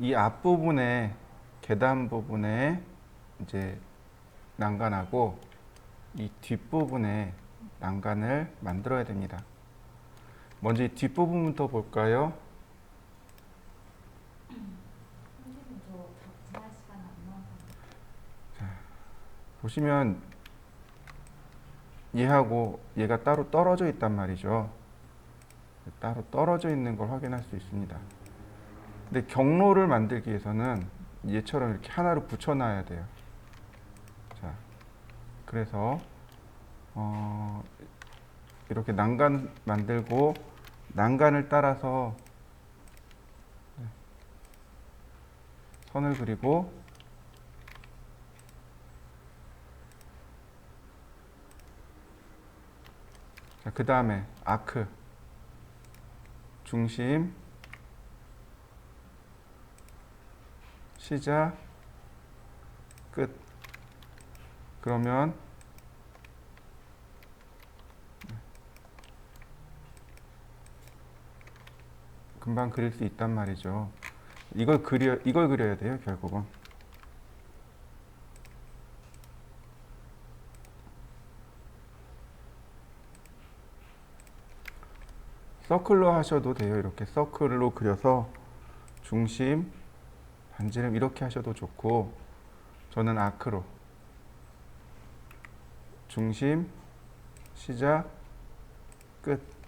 이 앞부분에 계단 부분에 이제 난간하고 이 뒷부분에 난간을 만들어야 됩니다. 먼저 이 뒷부분부터 볼까요? 선생님 저 답할 시간 안 나와서. 보시면 얘하고 얘가 따로 떨어져 있단 말이죠. 따로 떨어져 있는 걸 확인할 수 있습니다. 근데 경로를 만들기 위해서는 얘처럼 이렇게 하나로 붙여놔야 돼요. 자, 그래서 이렇게 난간 만들고 난간을 따라서 선을 그리고 자, 그 다음에 아크 중심 시작 끝. 그러면 금방 그릴 수 있단 말이죠. 이걸 그려야 돼요, 결국은. 서클로 하셔도 돼요. 이렇게 서클로 그려서 중심, 반지름 이렇게 하셔도 좋고, 저는 아크로 중심, 시작, 끝.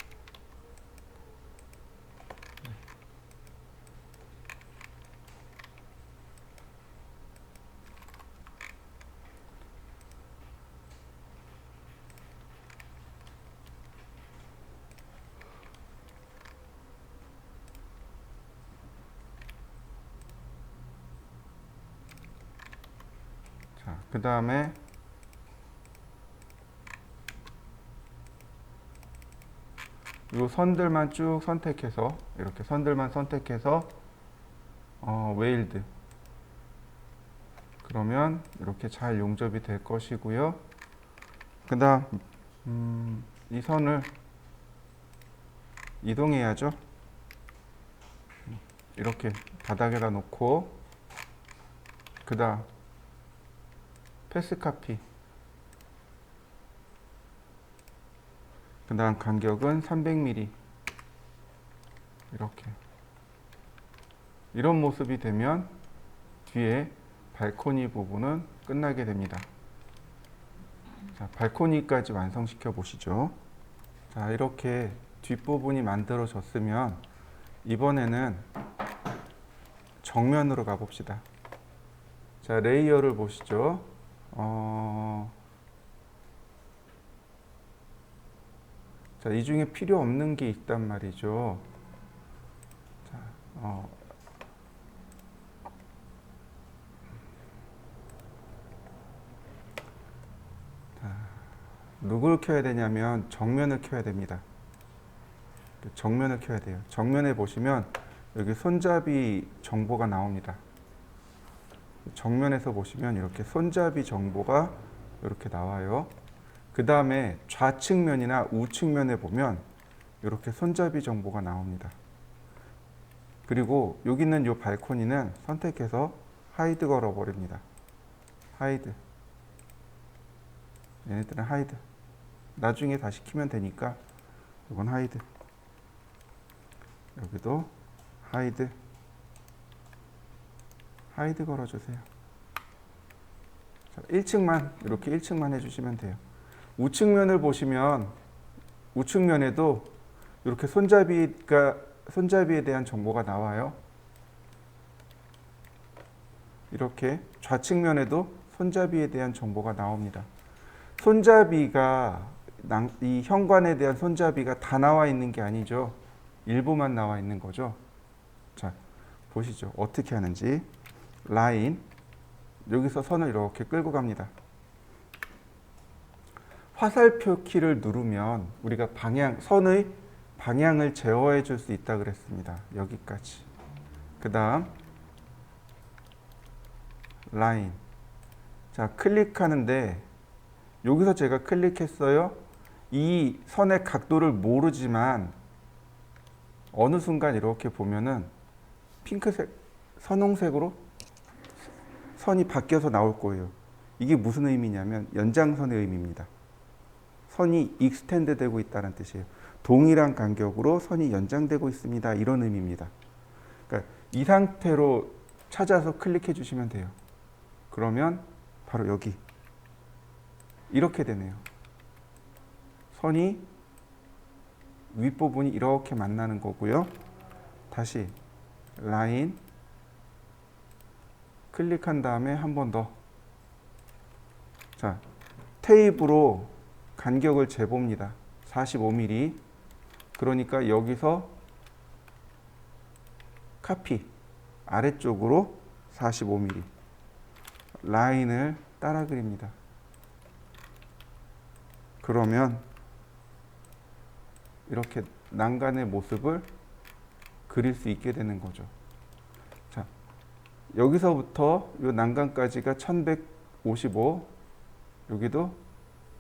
자, 그 다음에 이 선들만 쭉 선택해서 이렇게 선들만 선택해서 웨일드 그러면 이렇게 잘 용접이 될 것이고요. 그 다음 이 선을 이동해야죠. 이렇게 바닥에다 놓고 그 다음 패스 카피 그 다음 간격은 300mm 이렇게 이런 모습이 되면 뒤에 발코니 부분은 끝나게 됩니다. 자, 발코니까지 완성시켜 보시죠. 자, 이렇게 뒷부분이 만들어졌으면 이번에는 정면으로 가봅시다. 자, 레이어를 보시죠. 자, 이 중에 필요 없는 게 있단 말이죠. 자, 누굴 켜야 되냐면 정면을 켜야 됩니다. 정면을 켜야 돼요. 정면에 보시면 여기 손잡이 정보가 나옵니다. 정면에서 보시면 이렇게 손잡이 정보가 이렇게 나와요. 그 다음에 좌측면이나 우측면에 보면 이렇게 손잡이 정보가 나옵니다. 그리고 여기 있는 이 발코니는 선택해서 하이드 걸어버립니다. 하이드. 얘네들은 하이드. 나중에 다시 키면 되니까 이건 하이드. 여기도 하이드. 하이드 걸어주세요. 자, 1층만 이렇게 1층만 해주시면 돼요. 우측면을 보시면 우측면에도 이렇게 손잡이에 대한 정보가 나와요. 이렇게 좌측면에도 손잡이에 대한 정보가 나옵니다. 손잡이가 이 현관에 대한 손잡이가 다 나와 있는 게 아니죠. 일부만 나와 있는 거죠. 자, 보시죠. 어떻게 하는지. 라인 여기서 선을 이렇게 끌고 갑니다. 화살표 키를 누르면 우리가 선의 방향을 제어해 줄 수 있다 그랬습니다. 여기까지. 그 다음 라인. 자, 클릭하는데 여기서 제가 클릭했어요. 이 선의 각도를 모르지만 어느 순간 이렇게 보면은 핑크색 선홍색으로 선이 바뀌어서 나올 거예요. 이게 무슨 의미냐면 연장선의 의미입니다. 선이 익스텐드 되고 있다는 뜻이에요. 동일한 간격으로 선이 연장되고 있습니다. 이런 의미입니다. 그러니까 이 상태로 찾아서 클릭해 주시면 돼요. 그러면 바로 여기 이렇게 되네요. 선이 윗부분이 이렇게 만나는 거고요. 다시 라인 클릭한 다음에 한 번 더. 자, 테이프로 간격을 재봅니다. 45mm. 그러니까 여기서 카피 아래쪽으로 45mm 라인을 따라 그립니다. 그러면 이렇게 난간의 모습을 그릴 수 있게 되는 거죠. 자, 여기서부터 이 난간까지가 1155, 여기도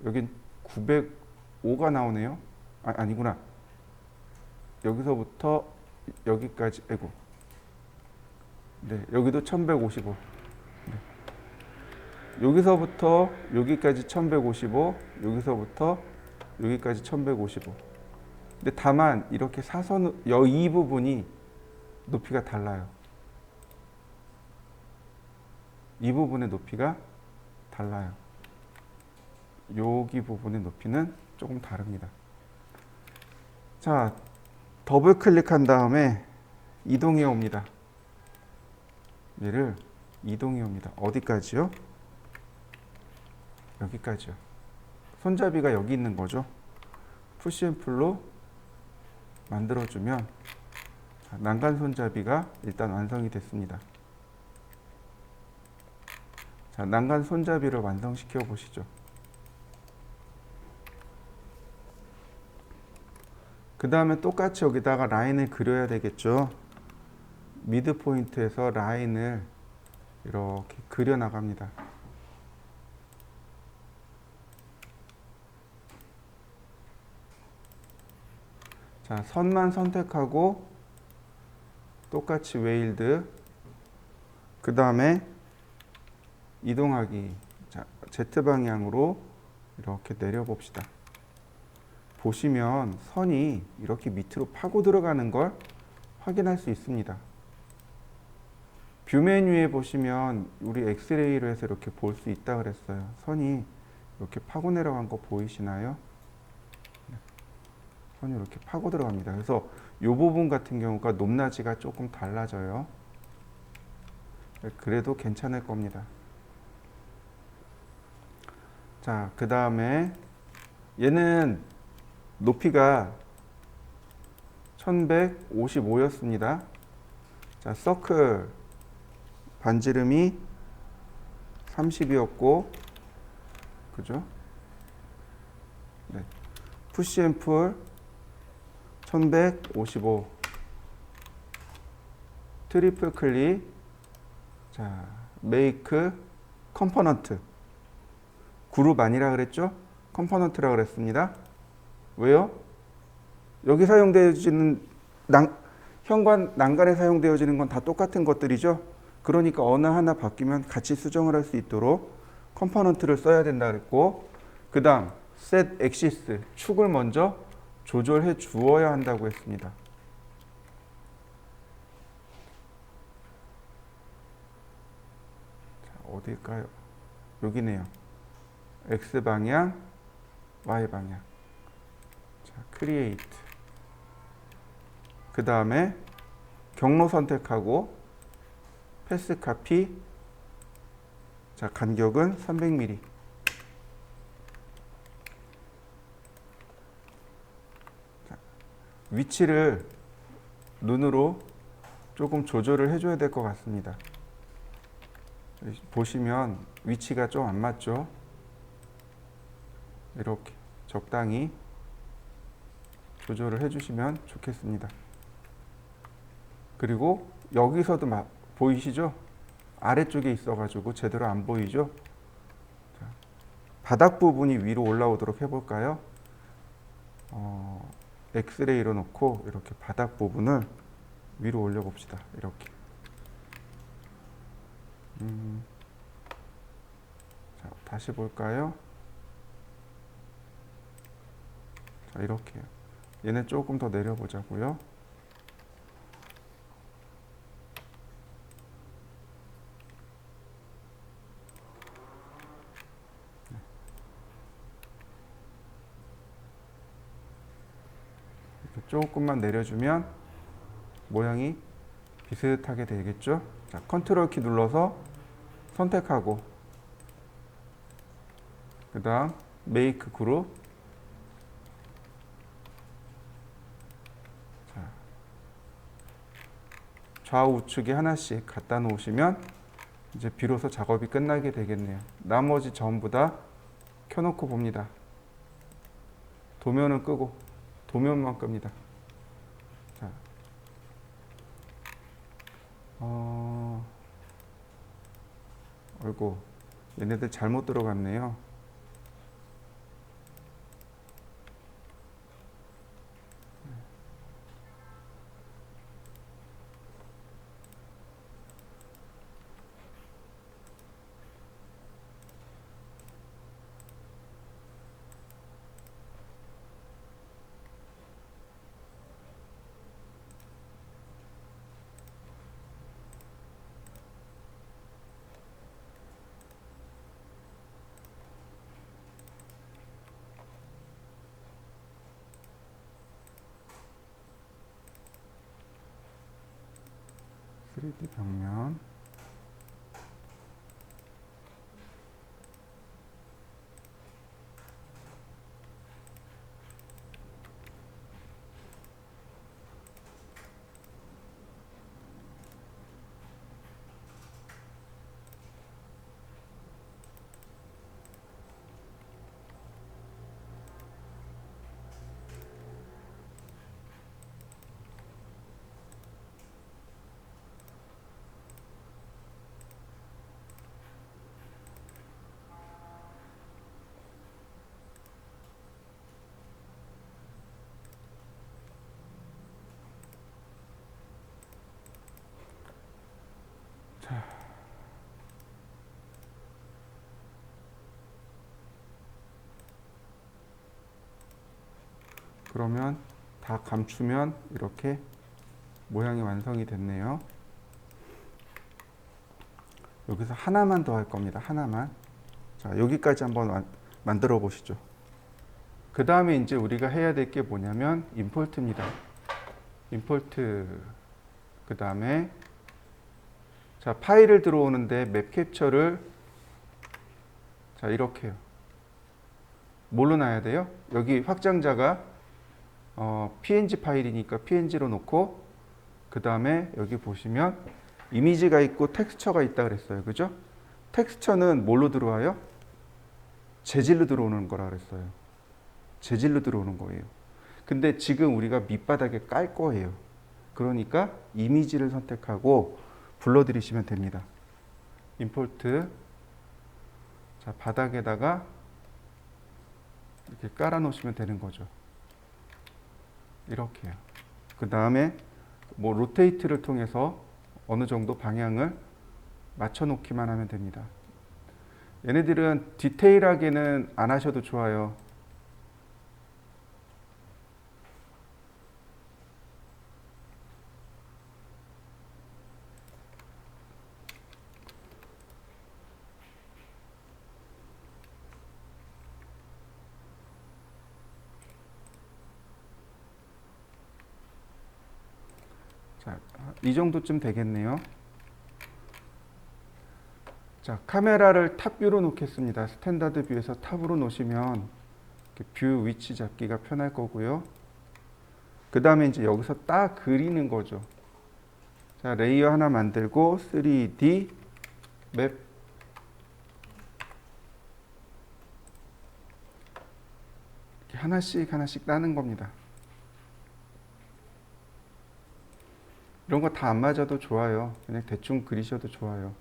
여긴 905가 나오네요. 아니구나. 여기서부터 여기까지, 아이고. 네, 여기도 1155. 네. 여기서부터 여기까지 1155, 여기서부터 여기까지 1155. 근데 다만 이렇게 사선 이 부분이 높이가 달라요. 이 부분의 높이가 달라요. 여기 부분의 높이는 조금 다릅니다. 자, 더블 클릭한 다음에 이동해 옵니다. 얘를 이동해 옵니다. 어디까지요? 여기까지요. 손잡이가 여기 있는 거죠. 푸시 앤 풀로 만들어주면 난간 손잡이가 일단 완성이 됐습니다. 자, 난간 손잡이를 완성시켜 보시죠. 그 다음에 똑같이 여기다가 라인을 그려야 되겠죠. 미드 포인트에서 라인을 이렇게 그려 나갑니다. 자, 선만 선택하고 똑같이 웨일드, 그 다음에 이동하기. 자, Z 방향으로 이렇게 내려 봅시다. 보시면 선이 이렇게 밑으로 파고 들어가는 걸 확인할 수 있습니다. 뷰 메뉴에 보시면 우리 엑스레이로 해서 이렇게 볼 수 있다 그랬어요. 선이 이렇게 파고 내려간 거 보이시나요? 선이 이렇게 파고 들어갑니다. 그래서 이 부분 같은 경우가 높낮이가 조금 달라져요. 그래도 괜찮을 겁니다. 자, 그 다음에 얘는 높이가 1155였습니다. 자, 서클 반지름이 30이었고, 그죠? 네. 푸시 앤 풀 1155. 트리플 클릭. 자, 메이크 컴포넌트. 그룹 아니라 그랬죠? 컴포넌트라 그랬습니다. 왜요? 여기 사용되어지는 현관 난간에 사용되어지는 건 다 똑같은 것들이죠. 그러니까 어느 하나 바뀌면 같이 수정을 할 수 있도록 컴포넌트를 써야 된다 그랬고, 그 다음 set axis 축을 먼저 조절해 주어야 한다고 했습니다. 자, 어딜까요? 여기네요. X 방향, Y 방향. 자, create. 그 다음에 경로 선택하고 패스 카피. 자, 간격은 300mm. 자, 위치를 눈으로 조금 조절을 해줘야 될 것 같습니다. 보시면 위치가 좀 안 맞죠? 이렇게 적당히 조절을 해주시면 좋겠습니다. 그리고 여기서도 보이시죠? 아래쪽에 있어가지고 제대로 안 보이죠? 자, 바닥 부분이 위로 올라오도록 해볼까요? 엑스레이로 놓고 이렇게 바닥 부분을 위로 올려봅시다. 이렇게. 자, 다시 볼까요? 자, 이렇게요. 얘네 조금 더 내려보자고요. 이렇게 조금만 내려주면 모양이 비슷하게 되겠죠? 자, 컨트롤 키 눌러서 선택하고 그 다음 메이크 그룹. 자, 좌우측에 하나씩 갖다 놓으시면 이제 비로소 작업이 끝나게 되겠네요. 나머지 전부 다 켜놓고 봅니다. 도면은 끄고 도면만 끕니다. 자, 아이고, 얘네들 잘못 들어갔네요. (3D) 벽면. 자, 그러면 다 감추면 이렇게 모양이 완성이 됐네요. 여기서 하나만 더 할 겁니다. 하나만. 자, 여기까지 한번 만들어 보시죠. 그 다음에 이제 우리가 해야 될 게 뭐냐면 임포트입니다. 임포트. 그 다음에 자, 파일을 들어오는데 맵 캡처를 자, 이렇게요. 뭘로 놔야 돼요? 여기 확장자가 PNG 파일이니까 PNG로 놓고 그 다음에 여기 보시면 이미지가 있고 텍스처가 있다 그랬어요. 그죠? 텍스처는 뭘로 들어와요? 재질로 들어오는 거라 그랬어요. 재질로 들어오는 거예요. 근데 지금 우리가 밑바닥에 깔 거예요. 그러니까 이미지를 선택하고 불러들이시면 됩니다. 임포트. 자, 바닥에다가 이렇게 깔아 놓으시면 되는 거죠. 이렇게요. 그 다음에 뭐 로테이트를 통해서 어느 정도 방향을 맞춰 놓기만 하면 됩니다. 얘네들은 디테일하게는 안 하셔도 좋아요. 자, 이 정도쯤 되겠네요. 자, 카메라를 탑뷰로 놓겠습니다. 스탠다드 뷰에서 탑으로 놓으시면 뷰 위치 잡기가 편할 거고요. 그 다음에 이제 여기서 딱 그리는 거죠. 자, 레이어 하나 만들고 3D 맵 이렇게 하나씩 하나씩 따는 겁니다. 이런 거 다 안 맞아도 좋아요. 그냥 대충 그리셔도 좋아요.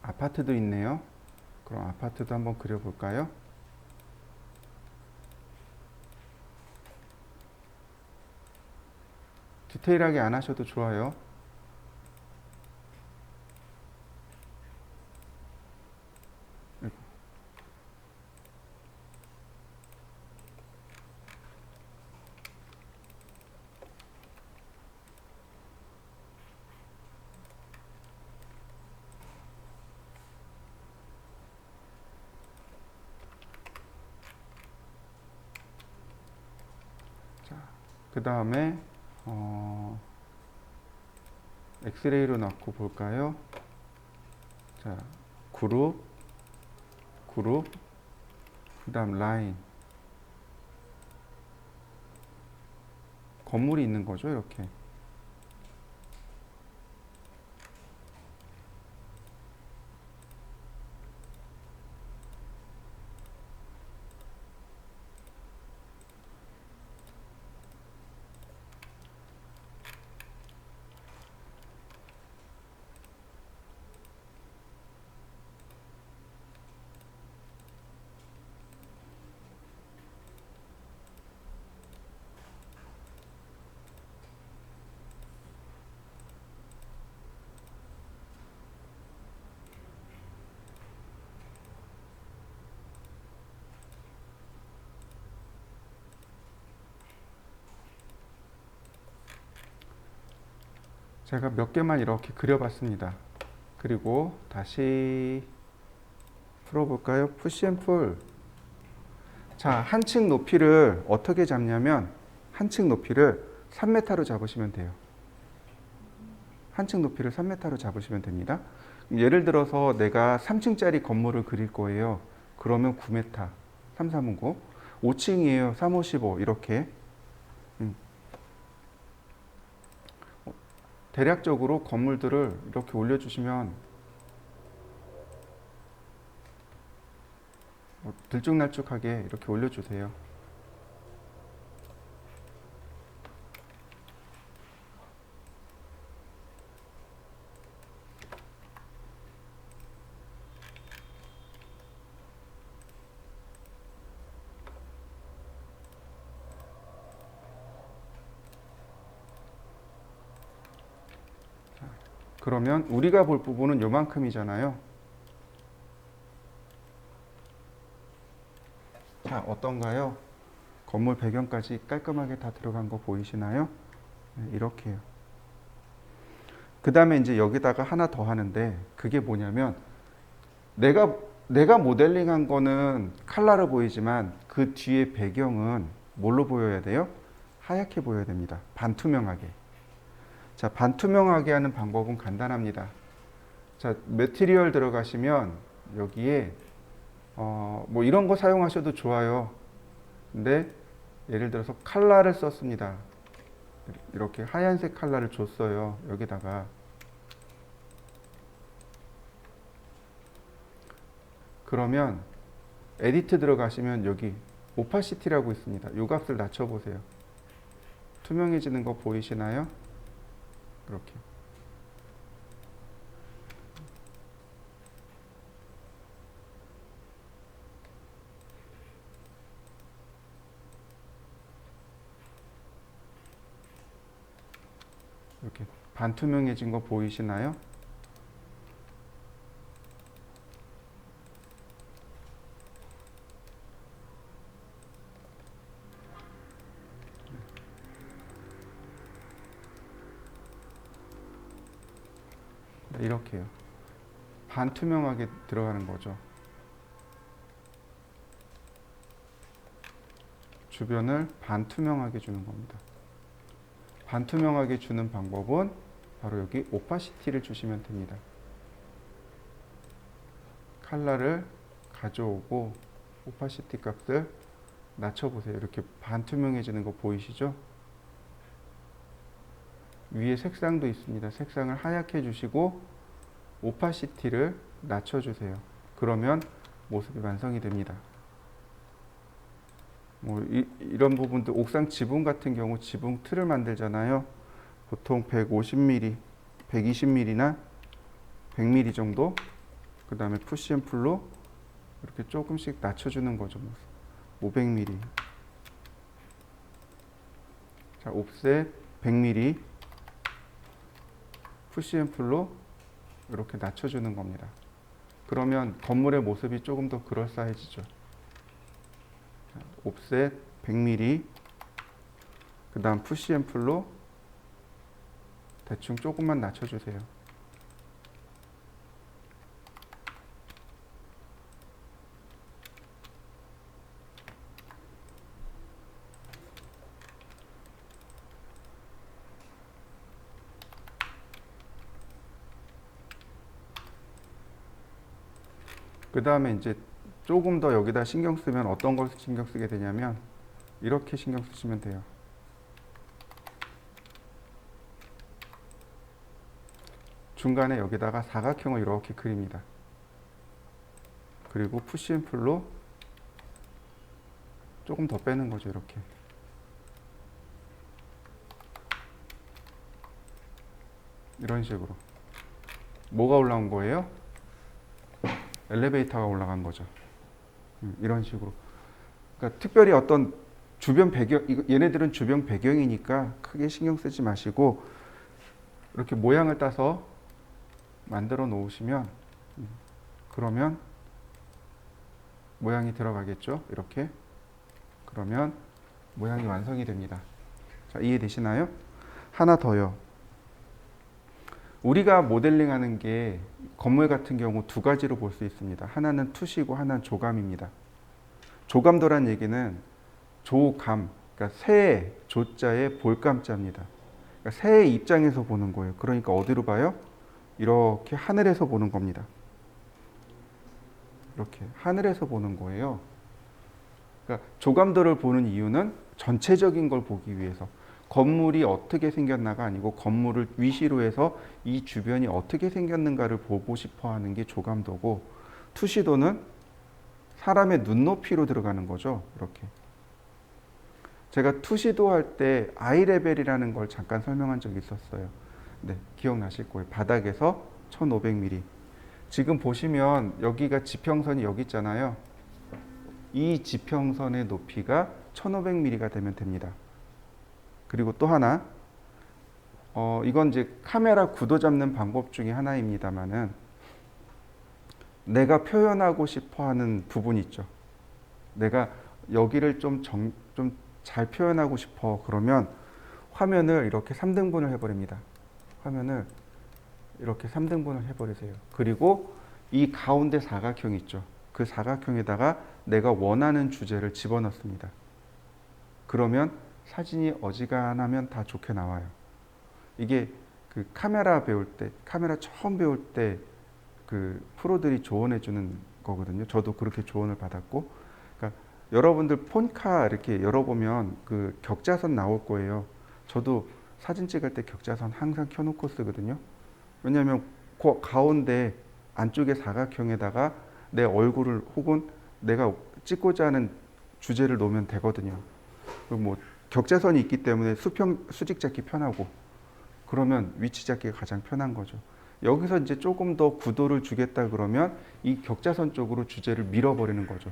아파트도 있네요. 그럼 아파트도 한번 그려볼까요? 디테일하게 안 하셔도 좋아요. 그 다음에 엑스레이로 넣고 볼까요? 자, 그룹, 그 다음 라인. 건물이 있는 거죠, 이렇게. 제가 몇 개만 이렇게 그려봤습니다. 그리고 다시 풀어볼까요? 푸시 앤 풀. 자, 한 층 높이를 어떻게 잡냐면 한 층 높이를 3m로 잡으시면 돼요. 한 층 높이를 3m로 잡으시면 됩니다. 예를 들어서 내가 3층짜리 건물을 그릴 거예요. 그러면 9m, 3, 3은 9. 5층이에요. 3, 5, 15 이렇게. 대략적으로 건물들을 이렇게 올려주시면 들쭉날쭉하게 이렇게 올려주세요. 그러면 우리가 볼 부분은 요만큼이잖아요. 자, 어떤가요? 건물 배경까지 깔끔하게 다 들어간 거 보이시나요? 네, 이렇게요. 그 다음에 이제 여기다가 하나 더 하는데 그게 뭐냐면 내가 모델링한 거는 칼라로 보이지만 그 뒤에 배경은 뭘로 보여야 돼요? 하얗게 보여야 됩니다. 반투명하게. 자, 반투명하게 하는 방법은 간단합니다. 자, 매티리얼 들어가시면 여기에 뭐 이런 거 사용하셔도 좋아요. 근데 예를 들어서 칼라를 썼습니다. 이렇게 하얀색 칼라를 줬어요. 여기다가. 그러면 에디트 들어가시면 여기 오파시티라고 있습니다. 이 값을 낮춰보세요. 투명해지는 거 보이시나요? 이렇게. 이렇게 반투명해진 거 보이시나요? 이렇게요. 반투명하게 들어가는 거죠. 주변을 반투명하게 주는 겁니다. 반투명하게 주는 방법은 바로 여기 오파시티를 주시면 됩니다. 칼라를 가져오고 오파시티 값을 낮춰보세요. 이렇게 반투명해지는 거 보이시죠? 위에 색상도 있습니다. 색상을 하얗게 주시고 오파시티를 낮춰주세요. 그러면 모습이 완성이 됩니다. 뭐 이런 부분도 옥상 지붕 같은 경우 지붕 틀을 만들잖아요. 보통 150mm, 120mm나 100mm 정도 그 다음에 푸시 앤 풀로 이렇게 조금씩 낮춰주는 거죠. 500mm. 자, 옵셋 100mm. 푸시 앤 풀로 이렇게 낮춰주는 겁니다. 그러면 건물의 모습이 조금 더 그럴싸해지죠. 자, 옵셋 100mm. 그 다음 푸시 앤 풀로 대충 조금만 낮춰주세요. 그 다음에 이제 조금 더 여기다 신경 쓰면 어떤 걸 신경 쓰게 되냐면 이렇게 신경 쓰시면 돼요. 중간에 여기다가 사각형을 이렇게 그립니다. 그리고 푸시 앤 풀로 조금 더 빼는 거죠. 이렇게. 이런 식으로. 뭐가 올라온 거예요? 엘리베이터가 올라간 거죠. 이런 식으로. 그러니까 특별히 어떤 주변 배경, 얘네들은 주변 배경이니까 크게 신경 쓰지 마시고 이렇게 모양을 따서 만들어 놓으시면 그러면 모양이 들어가겠죠. 이렇게. 그러면 모양이 완성이 됩니다. 자, 이해되시나요? 하나 더요. 우리가 모델링하는 게 건물 같은 경우 두 가지로 볼 수 있습니다. 하나는 투시고 하나는 조감입니다. 조감도란 얘기는 조감, 그러니까 새 조자에 볼감자입니다. 그러니까 새의 입장에서 보는 거예요. 그러니까 어디로 봐요? 이렇게 하늘에서 보는 겁니다. 이렇게 하늘에서 보는 거예요. 그러니까 조감도를 보는 이유는 전체적인 걸 보기 위해서. 건물이 어떻게 생겼나가 아니고 건물을 위시로 해서 이 주변이 어떻게 생겼는가를 보고 싶어 하는 게 조감도고, 투시도는 사람의 눈높이로 들어가는 거죠. 이렇게. 제가 투시도 할 때 아이 레벨이라는 걸 잠깐 설명한 적이 있었어요. 네, 기억나실 거예요. 바닥에서 1500mm. 지금 보시면 여기가 지평선이 여기 있잖아요. 이 지평선의 높이가 1500mm가 되면 됩니다. 그리고 또 하나, 이건 이제 카메라 구도 잡는 방법 중에 하나입니다만은 내가 표현하고 싶어 하는 부분 있죠. 내가 여기를 좀 잘 표현하고 싶어. 그러면 화면을 이렇게 3등분을 해버립니다. 화면을 이렇게 3등분을 해버리세요. 그리고 이 가운데 사각형 있죠. 그 사각형에다가 내가 원하는 주제를 집어넣습니다. 그러면 사진이 어지간하면 다 좋게 나와요. 이게 그 카메라 배울 때, 카메라 처음 배울 때 그 프로들이 조언해 주는 거거든요. 저도 그렇게 조언을 받았고, 그러니까 여러분들 폰카 이렇게 열어보면 그 격자선 나올 거예요. 저도 사진 찍을 때 격자선 항상 켜놓고 쓰거든요. 왜냐하면 그 가운데 안쪽에 사각형에다가 내 얼굴을 혹은 내가 찍고자 하는 주제를 놓으면 되거든요. 뭐 격자선이 있기 때문에 수직 잡기 편하고, 그러면 위치 잡기가 가장 편한 거죠. 여기서 이제 조금 더 구도를 주겠다 그러면 이 격자선 쪽으로 주제를 밀어버리는 거죠.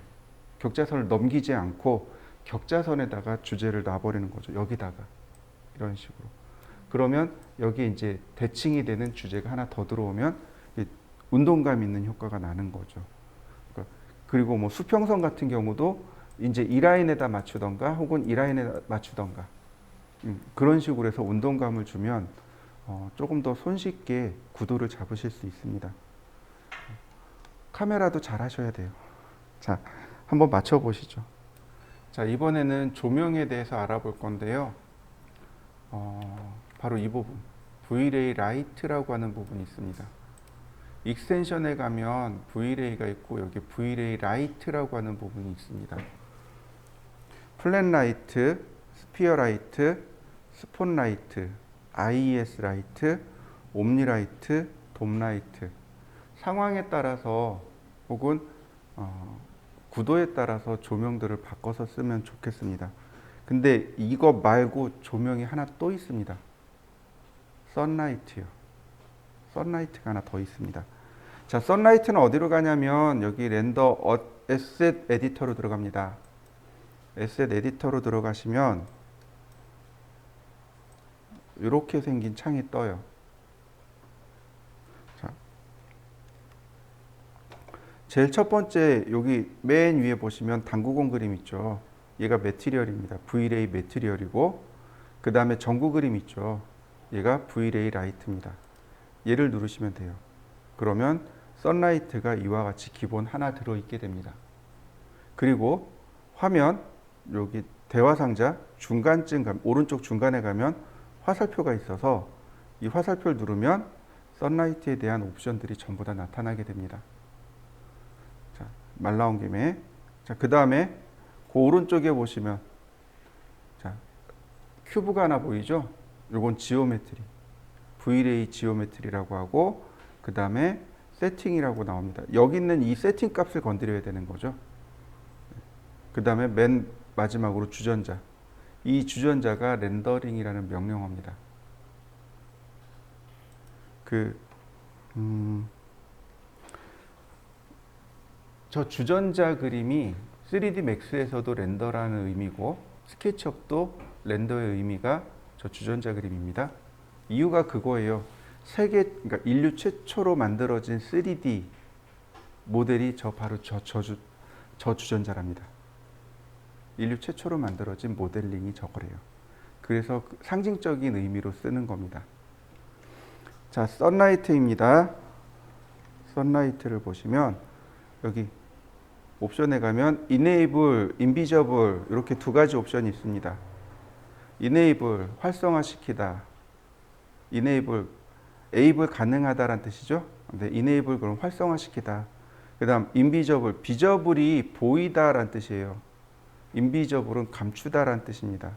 격자선을 넘기지 않고 격자선에다가 주제를 놔버리는 거죠. 여기다가. 이런 식으로. 그러면 여기 이제 대칭이 되는 주제가 하나 더 들어오면 운동감 있는 효과가 나는 거죠. 그리고 뭐 수평선 같은 경우도 이제 이 라인에다 맞추던가 혹은 이 라인에다 맞추던가 그런 식으로 해서 운동감을 주면 조금 더 손쉽게 구도를 잡으실 수 있습니다. 카메라도 잘 하셔야 돼요. 자, 한번 맞춰 보시죠. 자, 이번에는 조명에 대해서 알아볼 건데요. 바로 이 부분, V-ray 라이트라고 하는 부분이 있습니다. 익스텐션에 가면 V-ray가 있고 여기 V-ray 라이트라고 하는 부분이 있습니다. 플랫 라이트, 스피어 라이트, 스폰 라이트, IES 라이트, 옴니 라이트, 돔 라이트. 상황에 따라서 혹은 구도에 따라서 조명들을 바꿔서 쓰면 좋겠습니다. 근데 이거 말고 조명이 하나 또 있습니다. 선라이트요. 선라이트가 하나 더 있습니다. 자, 썬라이트는 어디로 가냐면 여기 렌더 에셋 에디터로 들어갑니다. 에셋 에디터로 들어가시면 이렇게 생긴 창이 떠요. 자, 제일 첫 번째 여기 맨 위에 보시면 당구공 그림 있죠. 얘가 매티리얼입니다. V-ray 매티리얼이고 그 다음에 전구 그림 있죠. 얘가 V-ray 라이트입니다. 얘를 누르시면 돼요. 그러면 썬라이트가 이와 같이 기본 하나 들어있게 됩니다. 그리고 화면 여기 대화 상자 중간쯤 가면 오른쪽 중간에 가면 화살표가 있어서 이 화살표를 누르면 썬라이트에 대한 옵션들이 전부 다 나타나게 됩니다. 자, 말 나온 김에 자, 그 다음에 그 오른쪽에 보시면 자, 큐브가 하나 보이죠? 요건 지오메트리. V-ray 지오메트리라고 하고 그 다음에 세팅이라고 나옵니다. 여기 있는 이 세팅 값을 건드려야 되는 거죠. 그 다음에 맨 마지막으로 주전자. 이 주전자가 렌더링이라는 명령어입니다. 저 주전자 그림이 3D 맥스에서도 렌더라는 의미고 스케치업도 렌더의 의미가 저 주전자 그림입니다. 이유가 그거예요. 그러니까 인류 최초로 만들어진 3D 모델이 바로 저 주전자랍니다. 인류 최초로 만들어진 모델링이 저거래요. 그래서 상징적인 의미로 쓰는 겁니다. 자, 썬라이트입니다. 썬라이트를 보시면 여기 옵션에 가면 Enable, Invisible 이렇게 두 가지 옵션이 있습니다. Enable, 활성화시키다. Enable, able 가능하다라는 뜻이죠. 근데 Enable 그럼 활성화시키다. 그 다음 Invisible, 비저블이 보이다라는 뜻이에요. Invisible은 감추다라는 뜻입니다.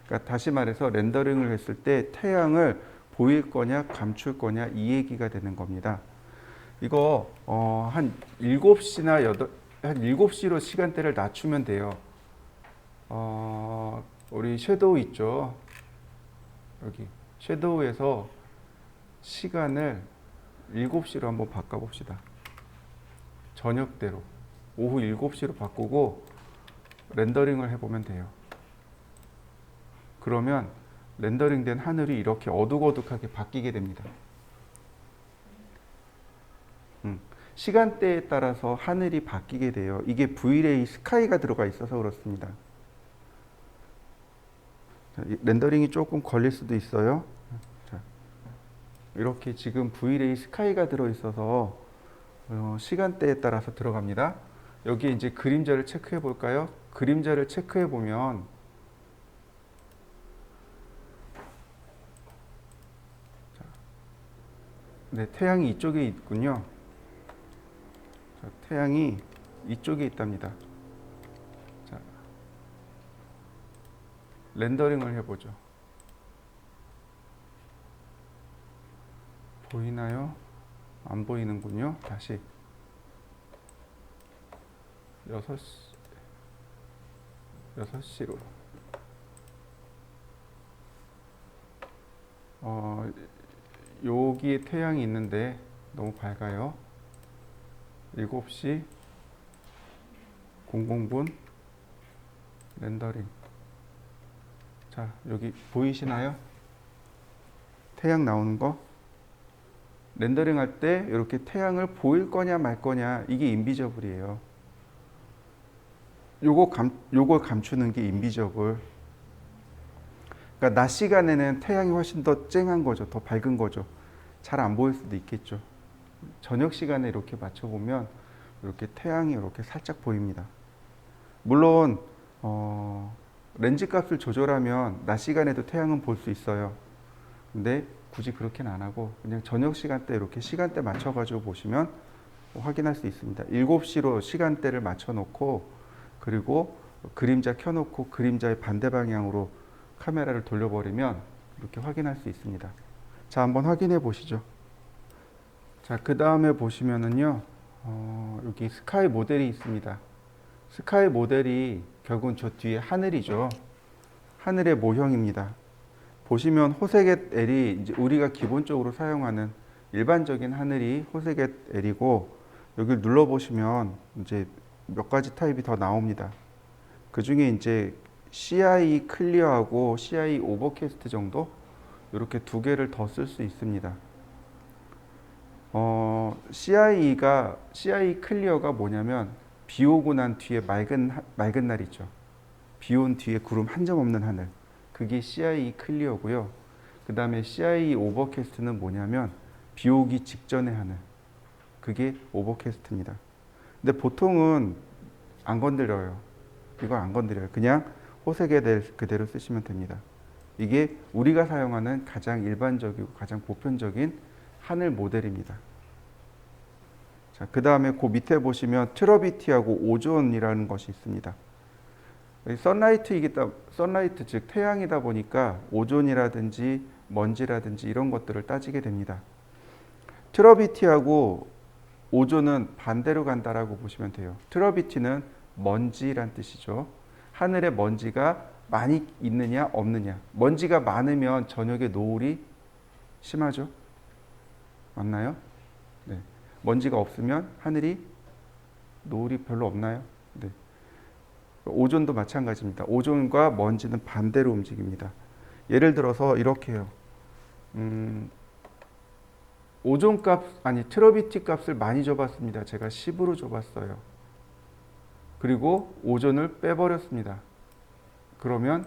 그러니까 다시 말해서 렌더링을 했을 때 태양을 보일 거냐 감출 거냐 이 얘기가 되는 겁니다. 이거 한 7시나 한 7시로 시간대를 낮추면 돼요. 우리 섀도우 있죠. 여기 섀도우에서 시간을 7시로 한번 바꿔봅시다. 저녁대로 오후 7시로 바꾸고 렌더링을 해보면 돼요. 그러면 렌더링된 하늘이 이렇게 어둑어둑하게 바뀌게 됩니다. 시간대에 따라서 하늘이 바뀌게 돼요. 이게 V-ray 스카이가 들어가 있어서 그렇습니다. 자, 렌더링이 조금 걸릴 수도 있어요. 자, 이렇게 지금 V-ray 스카이가 들어있어서 시간대에 따라서 들어갑니다. 여기 이제 그림자를 체크해 볼까요? 그림자를 체크해 보면 네, 태양이 이쪽에 있군요. 자, 태양이 이쪽에 있답니다. 자, 렌더링을 해보죠. 보이나요? 안 보이는군요. 다시 6시로 여기에 태양이 있는데 너무 밝아요. 7시 00분 렌더링. 자, 여기 보이시나요? 태양 나오는 거. 렌더링 할 때 이렇게 태양을 보일 거냐 말 거냐 이게 인비저블이에요. 요걸 감추는 게 인비저블. 그러니까 낮 시간에는 태양이 훨씬 더 쨍한 거죠. 더 밝은 거죠. 잘 안 보일 수도 있겠죠. 저녁 시간에 이렇게 맞춰보면 이렇게 태양이 이렇게 살짝 보입니다. 물론 렌즈 값을 조절하면 낮 시간에도 태양은 볼 수 있어요. 근데 굳이 그렇게는 안 하고 그냥 저녁 시간대 이렇게 시간대 맞춰가지고 보시면 확인할 수 있습니다. 7시로 시간대를 맞춰 놓고 그리고 그림자 켜놓고 그림자의 반대 방향으로 카메라를 돌려버리면 이렇게 확인할 수 있습니다. 자, 한번 확인해 보시죠. 자, 그 다음에 보시면은요, 여기 스카이 모델이 있습니다. 스카이 모델이 결국은 저 뒤에 하늘이죠. 하늘의 모형입니다. 보시면 호세겟 L이 이제 우리가 기본적으로 사용하는 일반적인 하늘이 호세겟 L이고 여기 눌러 보시면 이제 몇 가지 타입이 더 나옵니다. 그 중에 이제 CI 클리어하고 CI 오버캐스트 정도 이렇게 두 개를 더 쓸 수 있습니다. CI 클리어가 뭐냐면 비 오고 난 뒤에 맑은 날 있죠. 비 온 뒤에 구름 한 점 없는 하늘. 그게 CI 클리어고요. 그 다음에 CI 오버캐스트는 뭐냐면 비 오기 직전의 하늘. 그게 오버캐스트입니다. 근데 보통은 안 건드려요. 이걸 안 건드려요. 그냥 호세겟 그대로 쓰시면 됩니다. 이게 우리가 사용하는 가장 일반적이고 가장 보편적인 하늘 모델입니다. 자, 그 다음에 그 밑에 보시면 트러비티하고 오존이라는 것이 있습니다. 선라이트 즉 태양이다 보니까 오존이라든지 먼지라든지 이런 것들을 따지게 됩니다. 트러비티하고 오존은 반대로 간다라고 보시면 돼요. 트러비티는 먼지란 뜻이죠. 하늘에 먼지가 많이 있느냐 없느냐. 먼지가 많으면 저녁에 노을이 심하죠. 맞나요? 네. 먼지가 없으면 하늘이 노을이 별로 없나요? 네. 오존도 마찬가지입니다. 오존과 먼지는 반대로 움직입니다. 예를 들어서 이렇게 해요. 오존 값, 트러비티 값을 많이 줘봤습니다. 제가 10으로 줘봤어요. 그리고 오존을 빼버렸습니다. 그러면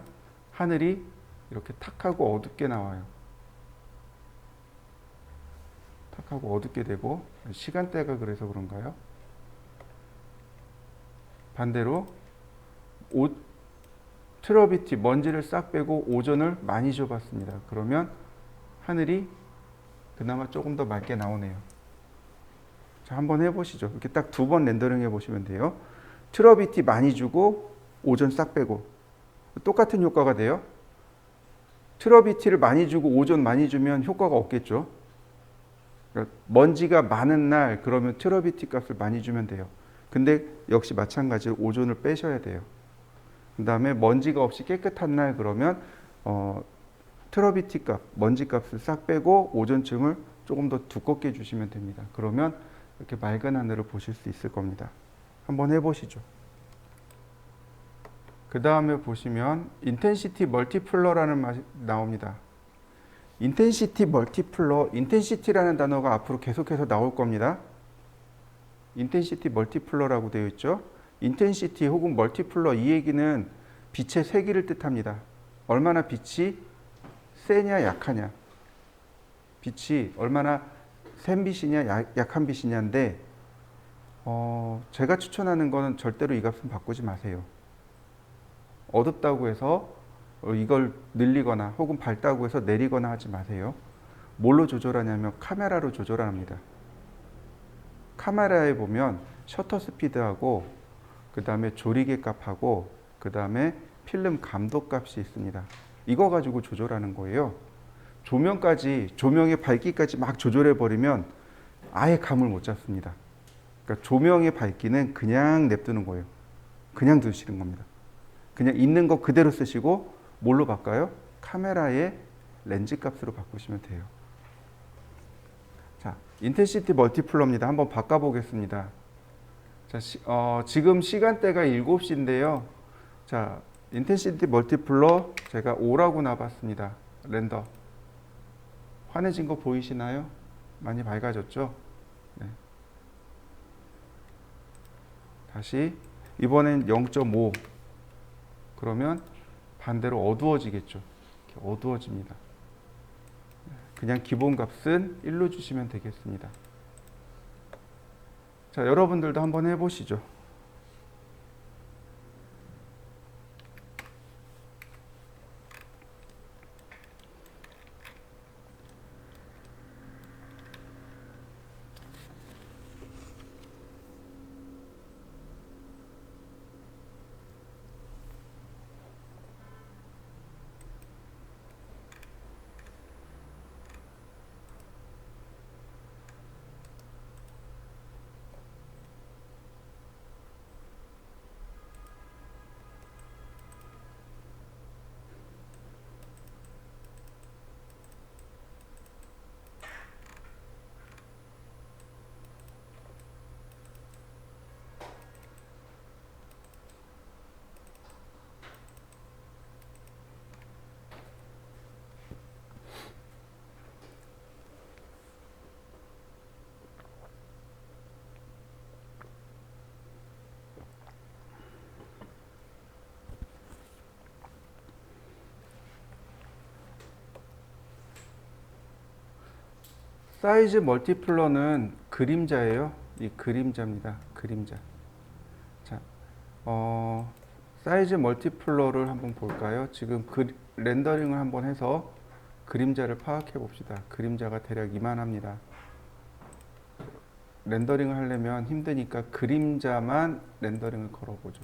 하늘이 이렇게 탁하고 어둡게 나와요. 탁하고 어둡게 되고, 시간대가 그래서 그런가요? 반대로 트러비티, 먼지를 싹 빼고 오존을 많이 줘봤습니다. 그러면 하늘이 그나마 조금 더 맑게 나오네요. 자, 한번 해보시죠. 이렇게 딱 두 번 렌더링 해보시면 돼요. 트러비티 많이 주고 오존 싹 빼고 똑같은 효과가 돼요. 트러비티를 많이 주고 오존 많이 주면 효과가 없겠죠. 그러니까 먼지가 많은 날 그러면 트러비티 값을 많이 주면 돼요. 근데 역시 마찬가지로 오존을 빼셔야 돼요. 그 다음에 먼지가 없이 깨끗한 날 그러면 트러비티 값, 먼지 값을 싹 빼고 오존층을 조금 더 두껍게 주시면 됩니다. 그러면 이렇게 맑은 하늘을 보실 수 있을 겁니다. 한번 해보시죠. 그 다음에 보시면 인텐시티 멀티플러라는 말이 나옵니다. 인텐시티 멀티플러, 인텐시티라는 단어가 앞으로 계속해서 나올 겁니다. 인텐시티 멀티플러라고 되어 있죠. 인텐시티 혹은 멀티플러, 이 얘기는 빛의 세기를 뜻합니다. 얼마나 빛이 세냐 약하냐, 빛이 얼마나 센 빛이냐 약한 빛이냐인데 제가 추천하는 거는 절대로 이 값은 바꾸지 마세요. 어둡다고 해서 이걸 늘리거나 혹은 밝다고 해서 내리거나 하지 마세요. 뭘로 조절하냐면 카메라로 조절합니다. 카메라에 보면 셔터 스피드하고 그 다음에 조리개 값하고 그 다음에 필름 감도 값이 있습니다. 이거 가지고 조절하는 거예요. 조명의 밝기까지 막 조절해 버리면 아예 감을 못 잡습니다. 그러니까 조명의 밝기는 그냥 냅두는 거예요. 그냥 두시는 겁니다. 그냥 있는 거 그대로 쓰시고 뭘로 바꿔요? 카메라의 렌즈 값으로 바꾸시면 돼요. 자, 인텐시티 멀티플러입니다. 한번 바꿔보겠습니다. 자, 지금 시간대가 7시인데요. 자, 인텐시티 멀티플러 제가 5라고 놔봤습니다. 렌더. 환해진 거 보이시나요? 많이 밝아졌죠? 네. 다시 이번엔 0.5. 그러면 반대로 어두워지겠죠. 이렇게 어두워집니다. 그냥 기본 값은 1로 주시면 되겠습니다. 자, 여러분들도 한번 해보시죠. 사이즈 멀티플러는 그림자예요. 이 그림자입니다. 그림자. 자, 사이즈 멀티플러를 한번 볼까요? 지금 렌더링을 한번 해서 그림자를 파악해 봅시다. 그림자가 대략 이만합니다. 렌더링을 하려면 힘드니까 그림자만 렌더링을 걸어보죠.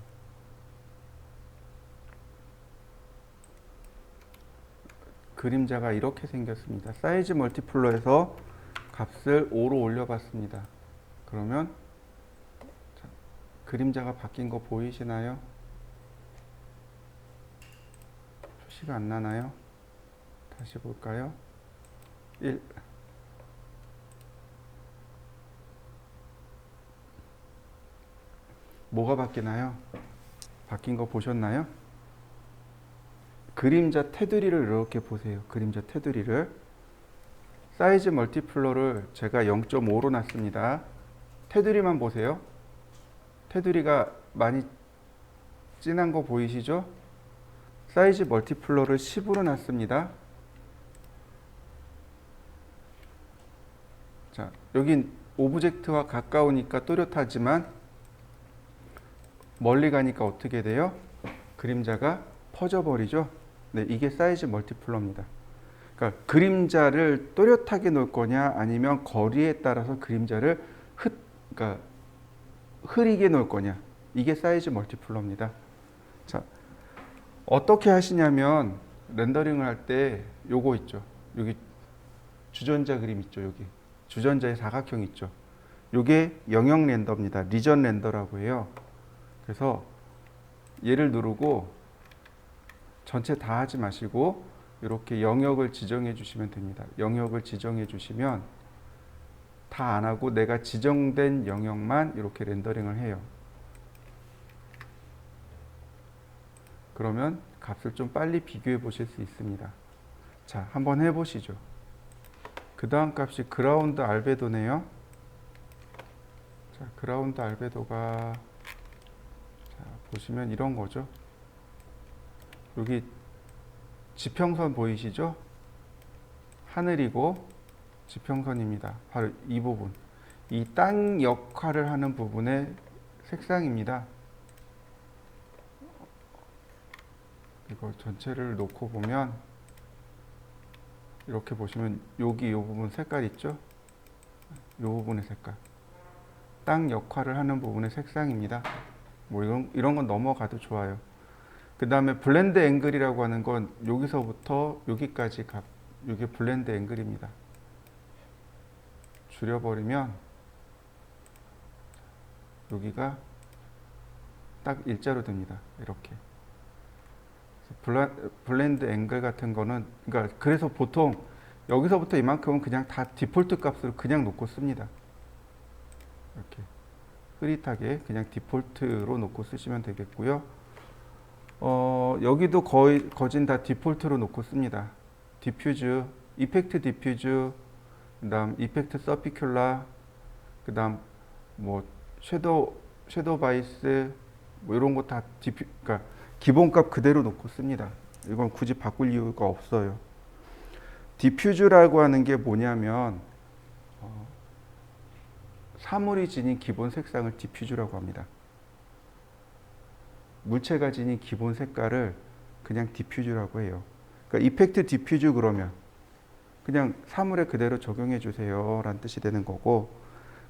그림자가 이렇게 생겼습니다. 사이즈 멀티플러에서 값을 5로 올려봤습니다. 그러면 자, 그림자가 바뀐 거 보이시나요? 표시가 안 나나요? 다시 볼까요? 1 뭐가 바뀌나요? 바뀐 거 보셨나요? 그림자 테두리를 이렇게 보세요. 그림자 테두리를. 사이즈 멀티플러를 제가 0.5로 놨습니다. 테두리만 보세요. 테두리가 많이 진한 거 보이시죠? 사이즈 멀티플러를 10으로 놨습니다. 자, 여긴 오브젝트와 가까우니까 또렷하지만 멀리 가니까 어떻게 돼요? 그림자가 퍼져버리죠. 네, 이게 사이즈 멀티플러입니다. 그러니까 그림자를 또렷하게 놓을 거냐 아니면 거리에 따라서 그림자를 그러니까 흐리게 놓을 거냐, 이게 사이즈 멀티플러입니다. 자, 어떻게 하시냐면 렌더링을 할 때 요거 있죠. 여기 주전자 그림 있죠. 여기 주전자의 사각형 있죠. 요게 영역 렌더입니다. 리전 렌더라고 해요. 그래서 얘를 누르고 전체 다 하지 마시고 이렇게 영역을 지정해 주시면 됩니다. 영역을 지정해 주시면 다 안 하고 내가 지정된 영역만 이렇게 렌더링을 해요. 그러면 값을 좀 빨리 비교해 보실 수 있습니다. 자, 한번 해 보시죠. 그 다음 값이 그라운드 알베도네요. 자, 그라운드 알베도가 자, 보시면 이런 거죠. 여기 지평선 보이시죠? 하늘이고 지평선입니다. 바로 이 부분. 이 땅 역할을 하는 부분의 색상입니다. 이거 전체를 놓고 보면 이렇게 보시면 여기 이 부분 색깔 있죠? 이 부분의 색깔. 땅 역할을 하는 부분의 색상입니다. 뭐 이런 건 넘어가도 좋아요. 그 다음에 블렌드 앵글이라고 하는 건 여기서부터 여기까지 값, 이게 블렌드 앵글입니다. 줄여버리면 여기가 딱 일자로 됩니다. 이렇게. 블렌드 앵글 같은 거는, 그러니까 그래서 보통 여기서부터 이만큼은 그냥 다 디폴트 값으로 그냥 놓고 씁니다. 이렇게 흐릿하게 그냥 디폴트로 놓고 쓰시면 되겠고요. 여기도 거진 다 디폴트로 놓고 씁니다. 디퓨즈, 이펙트 디퓨즈, 그 다음 이펙트 서피큘라, 그 다음 뭐 섀도우 바이스, 뭐 이런 거 다 그러니까 기본값 그대로 놓고 씁니다. 이건 굳이 바꿀 이유가 없어요. 디퓨즈라고 하는 게 뭐냐면 사물이 지닌 기본 색상을 디퓨즈라고 합니다. 물체가 지닌 기본 색깔을 그냥 디퓨즈라고 해요. 그러니까 이펙트 디퓨즈 그러면 그냥 사물에 그대로 적용해 주세요 라는 뜻이 되는 거고,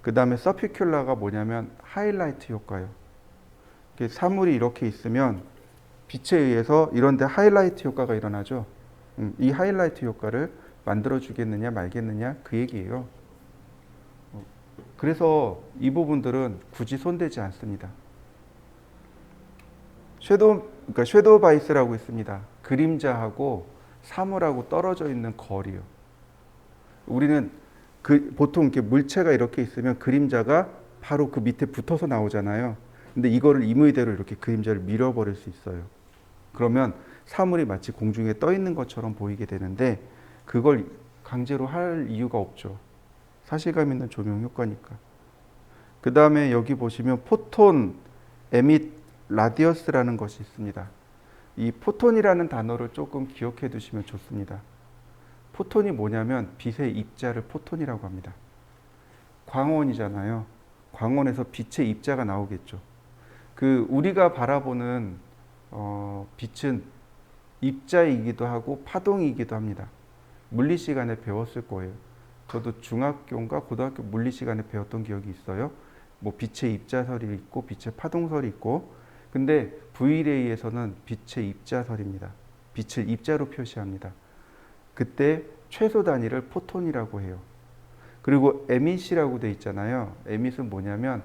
그 다음에 서피큘라가 뭐냐면 하이라이트 효과예요. 사물이 이렇게 있으면 빛에 의해서 이런데 하이라이트 효과가 일어나죠. 이 하이라이트 효과를 만들어 주겠느냐 말겠느냐 그 얘기예요. 그래서 이 부분들은 굳이 손대지 않습니다. 그러니까 섀도우 바이스라고 있습니다. 그림자하고 사물하고 떨어져 있는 거리요. 우리는 보통 이렇게 물체가 이렇게 있으면 그림자가 바로 그 밑에 붙어서 나오잖아요. 근데 이거를 임의대로 이렇게 그림자를 밀어버릴 수 있어요. 그러면 사물이 마치 공중에 떠 있는 것처럼 보이게 되는데 그걸 강제로 할 이유가 없죠. 사실감 있는 조명 효과니까. 그 다음에 여기 보시면 포톤 에밋 라디어스라는 것이 있습니다. 이 포톤이라는 단어를 조금 기억해 두시면 좋습니다. 포톤이 뭐냐면 빛의 입자를 포톤이라고 합니다. 광원이잖아요. 광원에서 빛의 입자가 나오겠죠. 그 우리가 바라보는 빛은 입자이기도 하고 파동이기도 합니다. 물리 시간에 배웠을 거예요. 저도 중학교인가 고등학교 물리 시간에 배웠던 기억이 있어요. 뭐 빛의 입자설이 있고 빛의 파동설이 있고, 근데 V레이에서는 빛의 입자설입니다. 빛을 입자로 표시합니다. 그때 최소 단위를 포톤이라고 해요. 그리고 emit이라고 돼 있잖아요. emit은 뭐냐면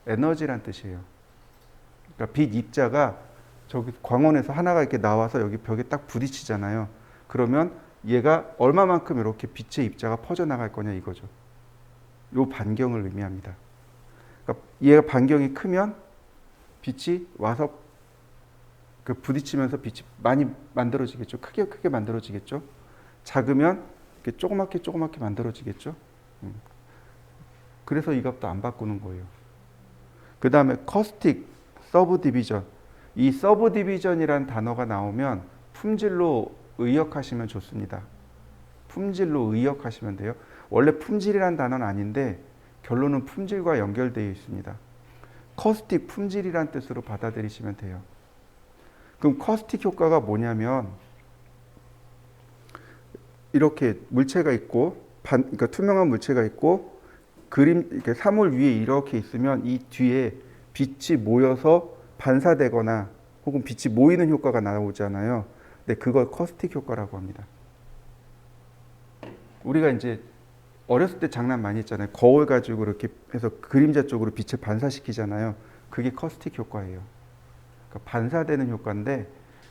에너지란 뜻이에요. 그러니까 빛 입자가 저기 광원에서 하나가 이렇게 나와서 여기 벽에 딱 부딪히잖아요. 그러면 얘가 얼마만큼 이렇게 빛의 입자가 퍼져나갈 거냐 이거죠. 요 반경을 의미합니다. 그러니까 얘가 반경이 크면 빛이 와서 그 부딪히면서 빛이 많이 만들어지겠죠. 크게 만들어지겠죠. 작으면 이렇게 조그맣게 만들어지겠죠. 그래서 이 값도 안 바꾸는 거예요. 그 다음에 커스틱 서브 디비전. 이 서브 디비전이라는 단어가 나오면 품질로 의역하시면 좋습니다. 품질로 의역하시면 돼요. 원래 품질이란 단어는 아닌데 결론은 품질과 연결되어 있습니다. 커스틱 품질이란 뜻으로 받아들이시면 돼요. 그럼 커스틱 효과가 뭐냐면 이렇게 물체가 있고 그러니까 투명한 물체가 있고 그림 이렇게 사물 위에 이렇게 있으면 이 뒤에 빛이 모여서 반사되거나 혹은 빛이 모이는 효과가 나오잖아요. 근데 그걸 커스틱 효과라고 합니다. 우리가 이제 어렸을 때 장난 많이 했잖아요. 거울 가지고 이렇게 해서 그림자 쪽으로 빛을 반사시키잖아요. 그게 커스틱 효과예요. 그러니까 반사되는 효과인데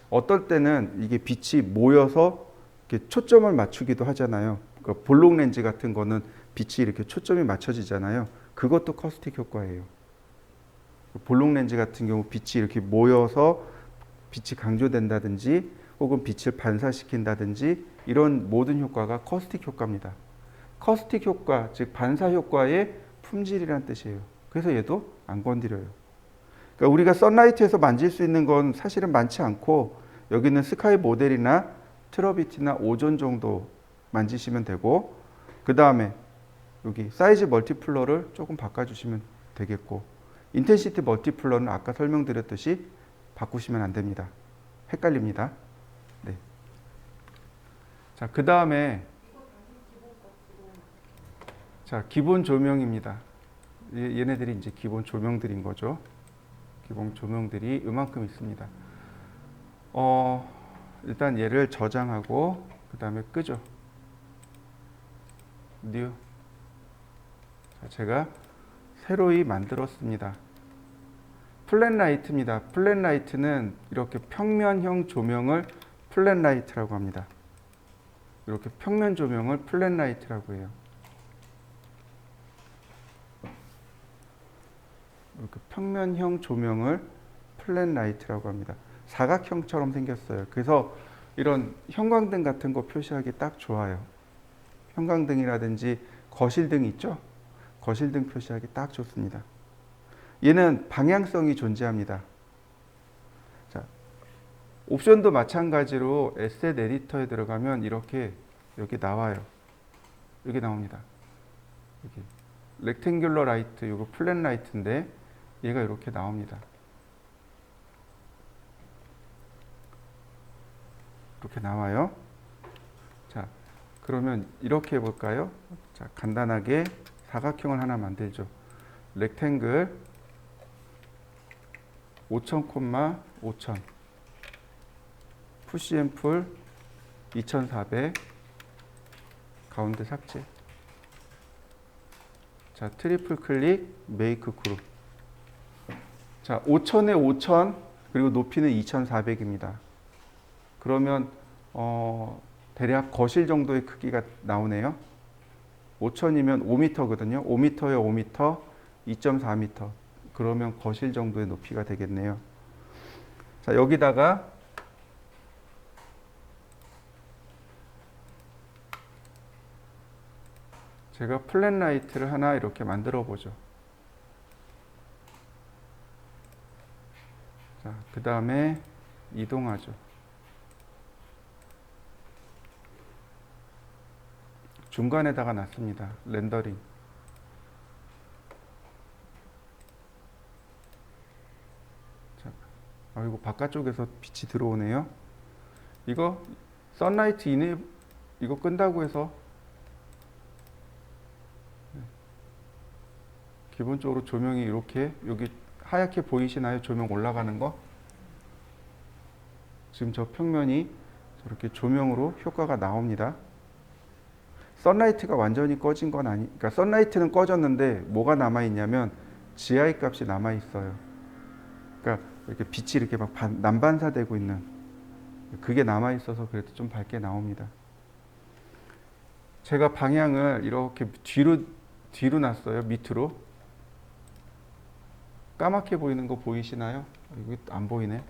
어떨 때는 이게 빛이 모여서 이렇게 초점을 맞추기도 하잖아요. 그러니까 볼록 렌즈 같은 거는 빛이 이렇게 초점이 맞춰지잖아요. 그것도 커스틱 효과예요. 볼록 렌즈 같은 경우 빛이 이렇게 모여서 빛이 강조된다든지 혹은 빛을 반사시킨다든지 이런 모든 효과가 커스틱 효과입니다. 커스틱 효과, 즉 반사 효과의 품질이란 뜻이에요. 그래서 얘도 안 건드려요. 그러니까 우리가 선라이트에서 만질 수 있는 건 사실은 많지 않고 여기는 스카이 모델이나 트러비티나 오존 정도 만지시면 되고, 그 다음에 여기 사이즈 멀티플러를 조금 바꿔주시면 되겠고, 인텐시티 멀티플러는 아까 설명드렸듯이 바꾸시면 안 됩니다. 헷갈립니다. 네. 자, 그 다음에 자, 기본 조명입니다. 얘네들이 이제 기본 조명들인 거죠. 기본 조명들이 이만큼 있습니다. 일단 얘를 저장하고 그 다음에 끄죠. 뉴. 자, 제가 새로이 만들었습니다. 플랫라이트입니다. 플랫라이트는 이렇게 평면형 조명을 플랫라이트라고 합니다. 이렇게 평면 조명을 플랫라이트라고 해요. 이렇게 평면형 조명을 플랫라이트라고 합니다. 사각형처럼 생겼어요. 그래서 이런 형광등 같은 거 표시하기 딱 좋아요. 형광등이라든지 거실등 있죠? 거실등 표시하기 딱 좋습니다. 얘는 방향성이 존재합니다. 자, 옵션도 마찬가지로 에셋 에디터에 들어가면 이렇게 여기 나와요. 여기 나옵니다. 여기 렉탱귤러 라이트, 이거 플랫 라이트인데 얘가 이렇게 나옵니다. 이렇게 나와요. 자, 그러면 이렇게 해볼까요? 자, 간단하게 사각형을 하나 만들죠. 렉탱글 5000, 5000 푸시 앤 풀 2400 가운데 삭제. 자, 트리플 클릭 메이크 그룹. 자, 5000에 5000 그리고 높이는 2400입니다. 그러면 대략 거실 정도의 크기가 나오네요. 5000이면 5m거든요. 5m에 5m, 2.4m. 그러면 거실 정도의 높이가 되겠네요. 자, 여기다가 제가 플랫 라이트를 하나 이렇게 만들어 보죠. 자, 그 다음에 이동하죠. 중간에다가 놨습니다. 렌더링. 자, 이거 바깥쪽에서 빛이 들어오네요. 이거 선라이트 이네 이거 끈다고 해서 기본적으로 조명이 이렇게 여기 하얗게 보이시나요? 조명 올라가는 거? 지금 저 평면이 저렇게 조명으로 효과가 나옵니다. 선라이트가 완전히 꺼진 건 아니, 그러니까 선라이트는 꺼졌는데 뭐가 남아 있냐면 GI 값이 남아 있어요. 그러니까 이렇게 빛이 이렇게 막 난반사되고 있는 그게 남아 있어서 그래도 좀 밝게 나옵니다. 제가 방향을 이렇게 뒤로 놨어요. 밑으로. 까맣게 보이는 거 보이시나요? 이거 안 보이네.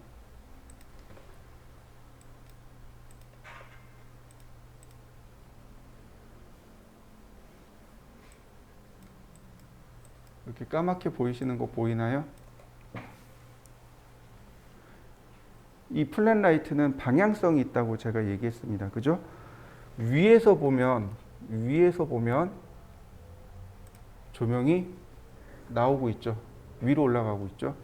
이렇게 까맣게 보이시는 거 보이나요? 이 플랫 라이트는 방향성이 있다고 제가 얘기했습니다. 그죠? 위에서 보면 조명이 나오고 있죠. 위로 올라가고 있죠.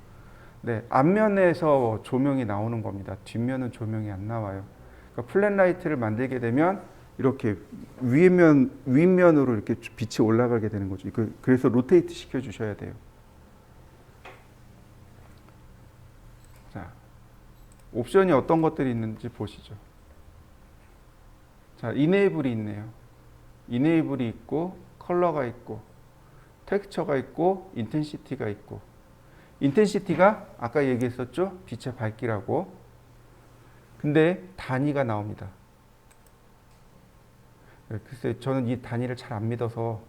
네, 앞면에서 조명이 나오는 겁니다. 뒷면은 조명이 안 나와요. 그러니까 플랫 라이트를 만들게 되면 이렇게 윗면으로 이렇게 빛이 올라가게 되는 거죠. 그래서 로테이트 시켜 주셔야 돼요. 자, 옵션이 어떤 것들이 있는지 보시죠. 자, 이네이블이 있네요. 이네이블이 있고 컬러가 있고 텍스처가 있고 인텐시티가 있고, 인텐시티가 아까 얘기했었죠? 빛의 밝기라고. 근데 단위가 나옵니다. 글쎄 저는 이 단위를 잘 안 믿어서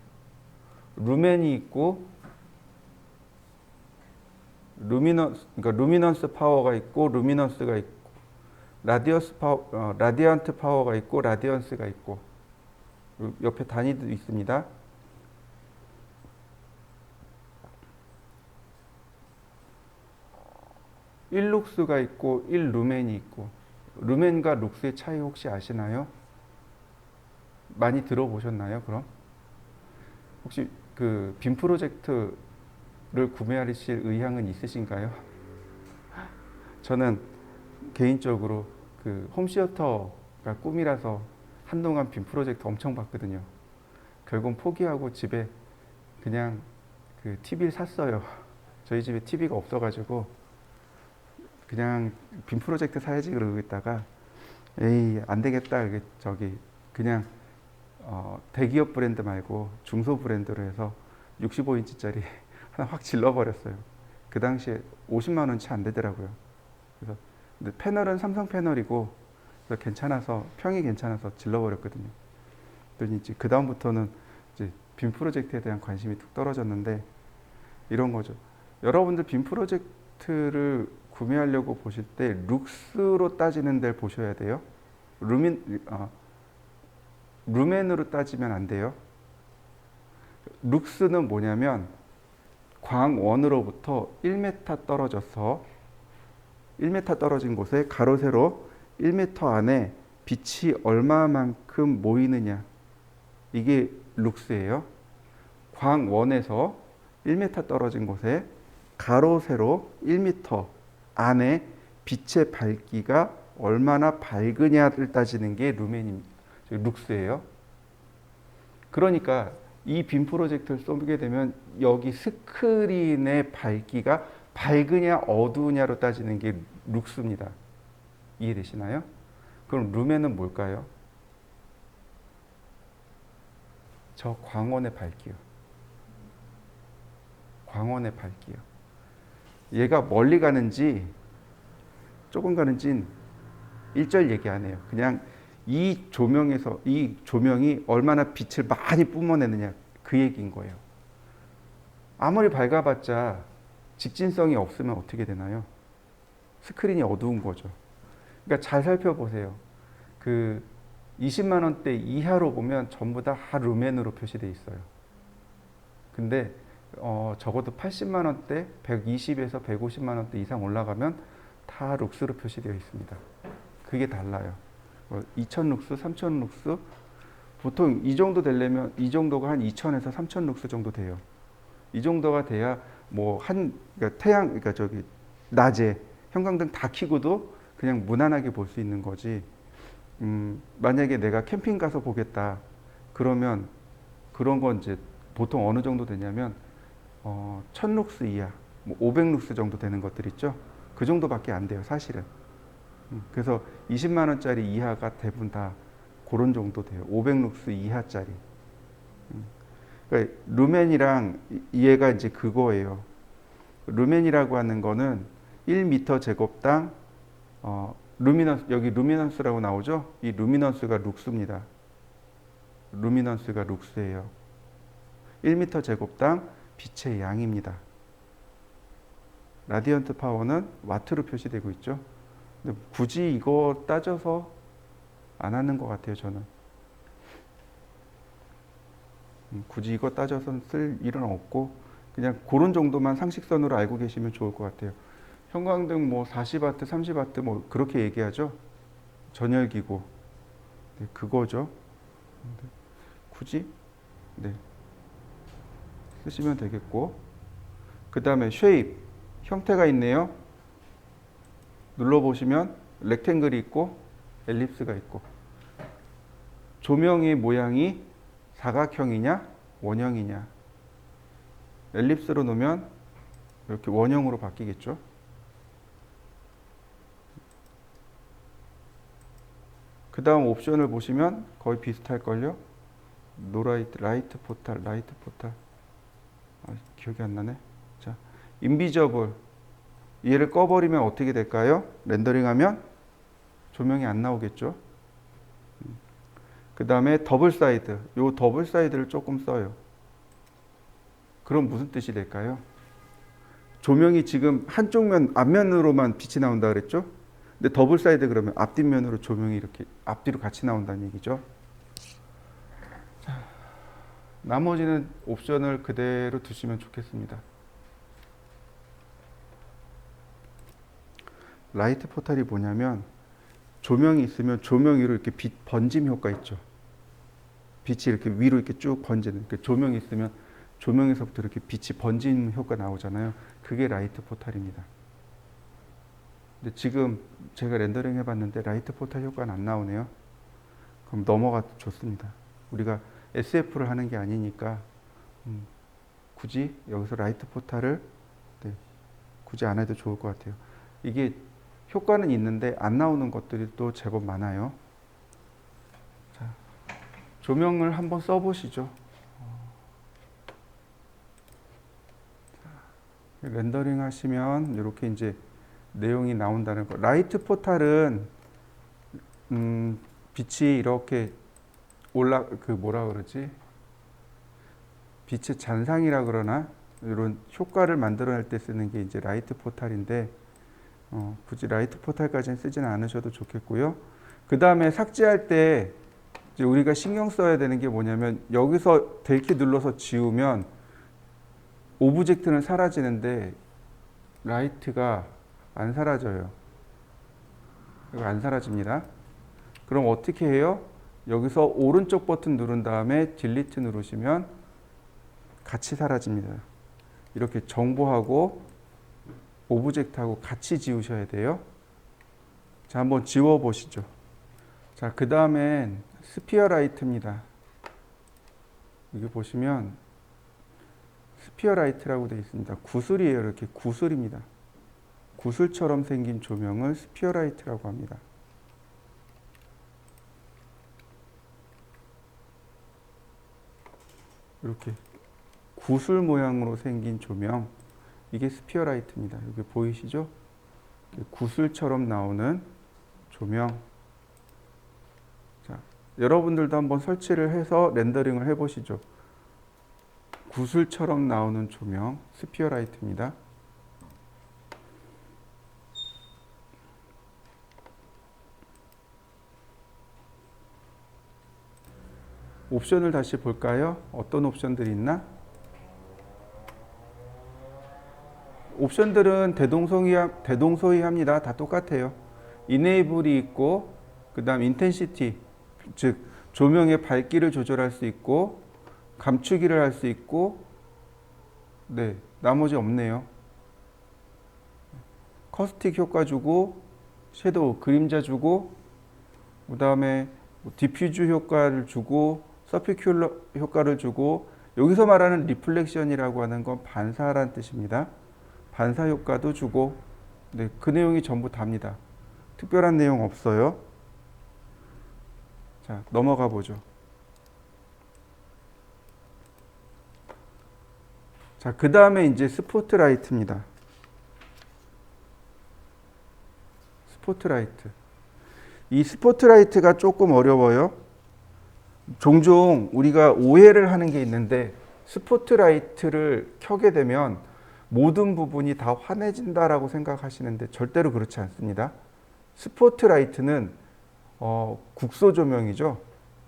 루멘이 있고 그러니까 루미넌스 파워가 있고 루미넌스가 있고 라디언트 파워가 있고 라디언스가 있고 옆에 단위도 있습니다. 1룩스가 있고 1루멘이 있고, 루멘과 룩스의 차이 혹시 아시나요? 많이 들어보셨나요? 그럼 혹시 그 빔 프로젝트를 구매하실 의향은 있으신가요? 저는 개인적으로 그 홈시어터가 꿈이라서 한동안 빔 프로젝트 엄청 봤거든요. 결국 포기하고 집에 그냥 그 TV를 샀어요. 저희 집에 TV가 없어가지고 그냥 빔 프로젝트 사야지 그러고 있다가 에이 안 되겠다. 그냥 대기업 브랜드 말고 중소 브랜드로 해서 65인치짜리 하나 확 질러버렸어요. 그 당시에 50만 원 채 안 되더라고요. 그래서 근데 패널은 삼성 패널이고 그래서 괜찮아서 평이 괜찮아서 질러버렸거든요. 그랬더니 이제 그 다음부터는 이제 빔 프로젝트에 대한 관심이 툭 떨어졌는데 이런 거죠. 여러분들 빔 프로젝트를 구매하려고 보실 때 룩스로 따지는 데를 보셔야 돼요. 루멘으로 따지면 안 돼요. 룩스는 뭐냐면 광원으로부터 1m 떨어져서 1m 떨어진 곳에 가로 세로 1m 안에 빛이 얼마만큼 모이느냐, 이게 룩스예요. 광원에서 1m 떨어진 곳에 가로 세로 1m 안에 빛의 밝기가 얼마나 밝으냐를 따지는 게 룩스예요. 그러니까 이 빔 프로젝트를 쏘게 되면 여기 스크린의 밝기가 밝으냐 어두우냐로 따지는 게 룩스입니다. 이해되시나요? 그럼 루멘은 뭘까요? 저 광원의 밝기요. 광원의 밝기요. 얘가 멀리 가는지 조금 가는지는 일절 얘기 안 해요. 그냥 이 조명이 얼마나 빛을 많이 뿜어내느냐, 그 얘기인 거예요. 아무리 밝아봤자 직진성이 없으면 어떻게 되나요? 스크린이 어두운 거죠. 그러니까 잘 살펴보세요. 그 20만 원대 이하로 보면 전부 다 루멘으로 표시되어 있어요. 근데 적어도 80만 원대, 120에서 150만 원대 이상 올라가면 다 룩스로 표시되어 있습니다. 그게 달라요. 2000 룩스, 3000 룩스, 보통 이 정도 되려면 이 정도가 한 2000에서 3000 룩스 정도 돼요. 이 정도가 돼야 뭐 그러니까 그러니까 저기 낮에 형광등 다 켜고도 그냥 무난하게 볼 수 있는 거지. 만약에 내가 캠핑 가서 보겠다. 그러면 그런 건 이제 보통 어느 정도 되냐면 1000 룩스 이하, 뭐 500 룩스 정도 되는 것들 있죠. 그 정도밖에 안 돼요, 사실은. 그래서 20만 원짜리 이하가 대부분 다 그런 정도 돼요. 500 룩스 이하짜리. 그러니까 루멘이랑 얘가 이제 그거예요. 루멘이라고 하는 거는 1m 제곱당 루미넌스, 여기 루미넌스라고 나오죠? 이 루미넌스가 룩스입니다. 루미넌스가 룩스예요. 1m 제곱당 빛의 양입니다. 라디언트 파워는 와트로 표시되고 있죠. 근데 굳이 이거 따져서 안 하는 것 같아요, 저는. 굳이 이거 따져서 쓸 일은 없고 그냥 그런 정도만 상식선으로 알고 계시면 좋을 것 같아요. 형광등 뭐 40와트, 30와트 뭐 그렇게 얘기하죠. 전열기구. 네, 그거죠. 굳이 네. 쓰시면 되겠고. 그 다음에 쉐입 형태가 있네요. 눌러보시면 렉탱글이 있고 엘립스가 있고. 조명의 모양이 사각형이냐 원형이냐. 엘립스로 놓으면 이렇게 원형으로 바뀌겠죠. 그 다음 옵션을 보시면 거의 비슷할걸요. 노라이트, 라이트 포탈. 기억이 안 나네. 자, 인비저블. 얘를 꺼버리면 어떻게 될까요? 렌더링하면 조명이 안 나오겠죠. 그 다음에 더블 사이드. 요 더블 사이드를 조금 써요. 그럼 무슨 뜻이 될까요? 조명이 지금 한쪽 면, 앞면으로만 빛이 나온다 그랬죠? 근데 더블 사이드 그러면 앞뒷면으로 조명이 이렇게 앞뒤로 같이 나온다는 얘기죠. 자, 나머지는 옵션을 그대로 두시면 좋겠습니다. 라이트 포탈이 뭐냐면 조명이 있으면 조명 위로 이렇게 빛 번짐 효과 있죠. 빛이 이렇게 위로 이렇게 쭉 번지는. 그러니까 조명이 있으면 조명에서부터 이렇게 빛이 번지는 효과 나오잖아요. 그게 라이트 포탈입니다. 근데 지금 제가 렌더링 해봤는데 라이트 포탈 효과는 안 나오네요. 그럼 넘어가도 좋습니다. 우리가 SF를 하는 게 아니니까 굳이 여기서 라이트 포탈을 네, 굳이 안 해도 좋을 것 같아요. 이게 효과는 있는데 안 나오는 것들이 또 제법 많아요. 자, 조명을 한번 써보시죠. 렌더링 하시면 이렇게 이제 내용이 나온다는 거. 라이트 포탈은 빛이 이렇게 그 뭐라 그러지? 빛의 잔상이라 그러나 이런 효과를 만들어낼 때 쓰는 게 이제 라이트 포탈인데 굳이 라이트 포탈까지는 쓰지는 않으셔도 좋겠고요. 그 다음에 삭제할 때 이제 우리가 신경 써야 되는 게 뭐냐면 여기서 델키 눌러서 지우면 오브젝트는 사라지는데 라이트가 안 사라져요. 이거 안 사라집니다. 그럼 어떻게 해요? 여기서 오른쪽 버튼 누른 다음에 딜리트 누르시면 같이 사라집니다. 이렇게 정보하고 오브젝트하고 같이 지우셔야 돼요. 자, 한번 지워 보시죠. 자, 그 다음엔 스피어 라이트입니다. 여기 보시면 스피어 라이트라고 되어 있습니다. 구슬이에요. 이렇게 구슬입니다. 구슬처럼 생긴 조명을 스피어 라이트라고 합니다. 이렇게 구슬 모양으로 생긴 조명, 이게 스피어 라이트입니다. 여기 보이시죠? 구슬처럼 나오는 조명. 자, 여러분들도 한번 설치를 해서 렌더링을 해보시죠. 구슬처럼 나오는 조명, 스피어 라이트입니다. 옵션을 다시 볼까요? 어떤 옵션들이 있나? 옵션들은 대동소이합니다. 다 똑같아요. 이네이블이 있고, 그 다음 인텐시티, 즉 조명의 밝기를 조절할 수 있고 감추기를 할 수 있고 네, 나머지 없네요. 커스틱 효과 주고 섀도우 그림자 주고 그다음에 디퓨즈 효과를 주고 서피큘러 효과를 주고 여기서 말하는 리플렉션이라고 하는 건 반사라는 뜻입니다. 반사 효과도 주고 네, 그 내용이 전부 답니다. 특별한 내용 없어요. 자, 넘어가 보죠. 자, 그 다음에 이제 스포트라이트입니다. 스포트라이트. 이 스포트라이트가 조금 어려워요. 종종 우리가 오해를 하는 게 있는데 스포트라이트를 켜게 되면 모든 부분이 다 환해진다라고 생각하시는데 절대로 그렇지 않습니다. 스포트라이트는 국소 조명이죠.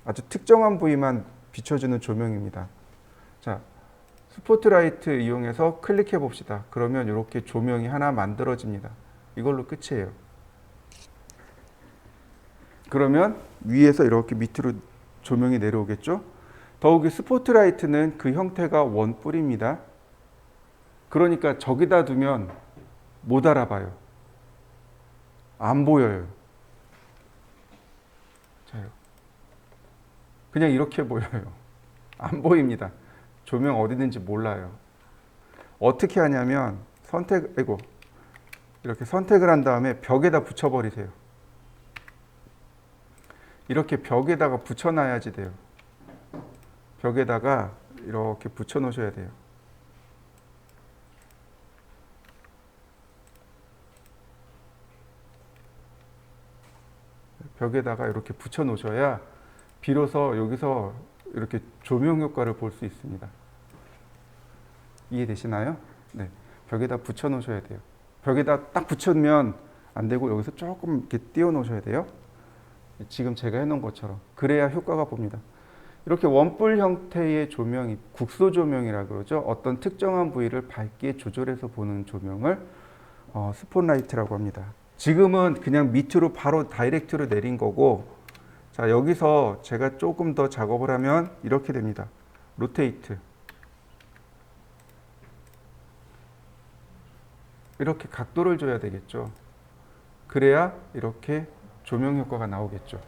아주 특정한 부위만 비춰주는 조명입니다. 자, 스포트라이트 이용해서 클릭해 봅시다. 그러면 이렇게 조명이 하나 만들어집니다. 이걸로 끝이에요. 그러면 위에서 이렇게 밑으로 조명이 내려오겠죠. 더욱이 스포트라이트는 그 형태가 원뿔입니다. 그러니까 저기다 두면 못 알아봐요. 안 보여요. 자요. 그냥 이렇게 보여요. 안 보입니다. 조명 어디 있는지 몰라요. 어떻게 하냐면 이렇게 선택을 한 다음에 벽에다 붙여버리세요. 이렇게 벽에다가 붙여놔야지 돼요. 벽에다가 이렇게 붙여 놓으셔야 돼요. 벽에다가 이렇게 붙여 놓으셔야 비로소 여기서 이렇게 조명 효과를 볼 수 있습니다. 이해되시나요? 네. 벽에다 붙여 놓으셔야 돼요. 벽에다 딱 붙여면 안 되고 여기서 조금 이렇게 띄워 놓으셔야 돼요. 지금 제가 해놓은 것처럼. 그래야 효과가 봅니다. 이렇게 원뿔 형태의 조명이 국소 조명이라고 그러죠. 어떤 특정한 부위를 밝게 조절해서 보는 조명을 스포트라이트라고 합니다. 지금은 그냥 밑으로 바로 다이렉트로 내린 거고, 자, 여기서 제가 조금 더 작업을 하면 이렇게 됩니다. 로테이트. 이렇게 각도를 줘야 되겠죠. 그래야 이렇게 조명 효과가 나오겠죠.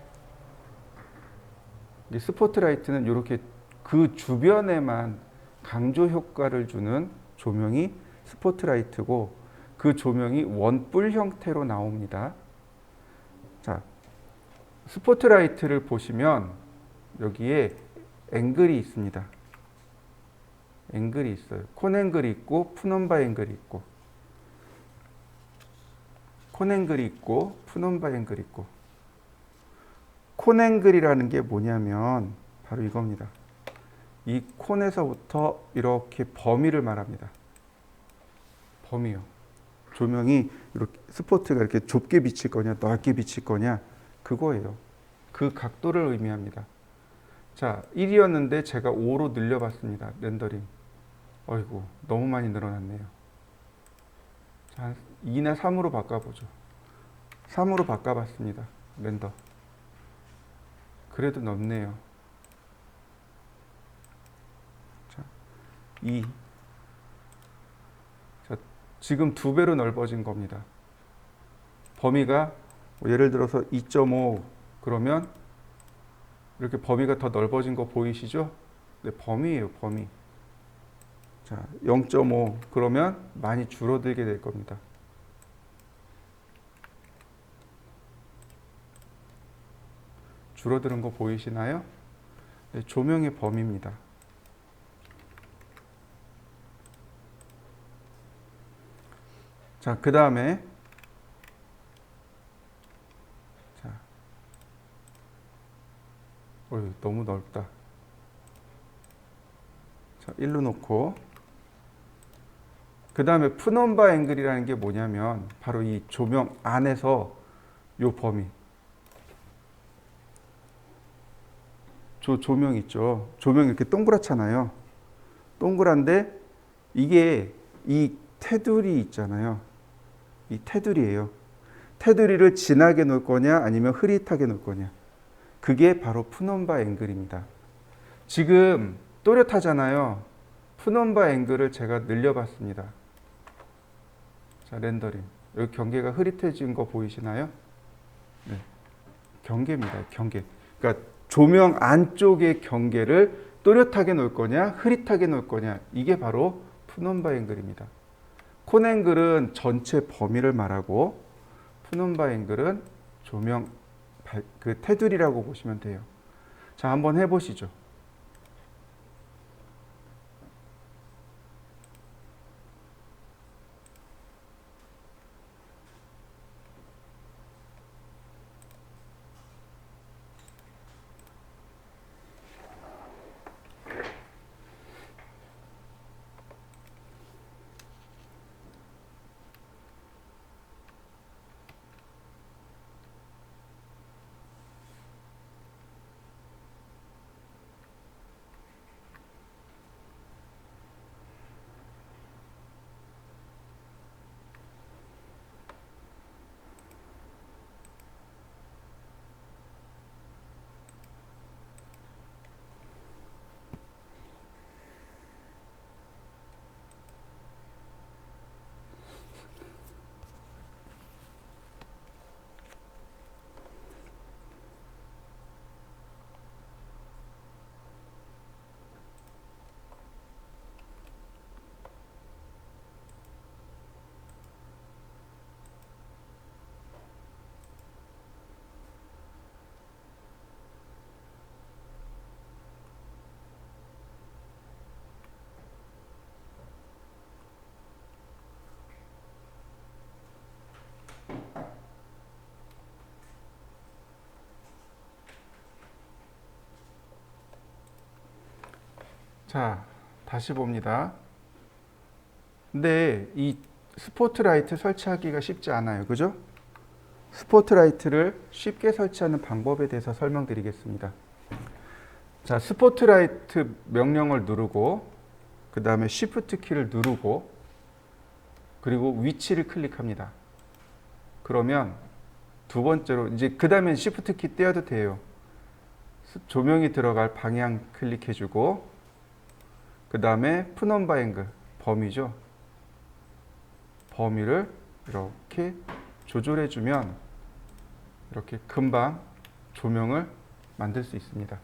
이 스포트라이트는 이렇게 그 주변에만 강조 효과를 주는 조명이 스포트라이트고, 그 조명이 원뿔 형태로 나옵니다. 자, 스포트라이트를 보시면 여기에 앵글이 있습니다. 앵글이 있어요. 콘 앵글이 있고 푸넘바 앵글이 있고, 콘 앵글이 있고 푸넘바 앵글이 있고. 콘 앵글이라는 게 뭐냐면 바로 이겁니다. 이 콘에서부터 이렇게 범위를 말합니다. 범위요. 조명이 이렇게 스포트가 이렇게 좁게 비칠 거냐 넓게 비칠 거냐 그거예요. 그 각도를 의미합니다. 자, 1이었는데 제가 5로 늘려봤습니다. 렌더링. 어이구, 너무 많이 늘어났네요. 자, 2나 3으로 바꿔보죠. 3으로 바꿔봤습니다. 렌더. 그래도 넓네요. 자, 2. 자, 지금 2배로 넓어진 겁니다. 범위가 예를 들어서 2.5 그러면 이렇게 범위가 더 넓어진 거 보이시죠? 네, 범위예요, 범위. 자, 0.5 그러면 많이 줄어들게 될 겁니다. 줄어드는 거 보이시나요? 네, 조명의 범위입니다. 자, 그 다음에 너무 넓다. 자, 1로 놓고 그 다음에 푸넘바 앵글이라는 게 뭐냐면 바로 이 조명 안에서 요 범위. 조명 있죠. 조명 이렇게 동그랗잖아요. 동그란데 이게 이 테두리 있잖아요. 이 테두리예요. 테두리를 진하게 놓을 거냐 아니면 흐릿하게 놓을 거냐. 그게 바로 푸넌바 앵글입니다. 지금 또렷하잖아요. 푸넌바 앵글을 제가 늘려봤습니다. 자, 렌더링. 여기 경계가 흐릿해진 거 보이시나요? 네. 경계입니다. 경계. 그러니까 조명 안쪽의 경계를 또렷하게 놓을 거냐, 흐릿하게 놓을 거냐. 이게 바로 푸넌바 앵글입니다. 콘 앵글은 전체 범위를 말하고 푸넌바 앵글은 조명 그 테두리라고 보시면 돼요. 자, 한번 해보시죠. 자, 다시 봅니다. 근데 이 스포트라이트 설치하기가 쉽지 않아요. 그죠? 스포트라이트를 쉽게 설치하는 방법에 대해서 설명드리겠습니다. 자, 스포트라이트 명령을 누르고 그 다음에 Shift 키를 누르고 그리고 위치를 클릭합니다. 그러면 두 번째로 이제 그 다음엔 Shift 키 떼어도 돼요. 조명이 들어갈 방향 클릭해주고 그 다음에 푸넌바 앵글 범위죠. 범위를 이렇게 조절해주면 이렇게 금방 조명을 만들 수 있습니다.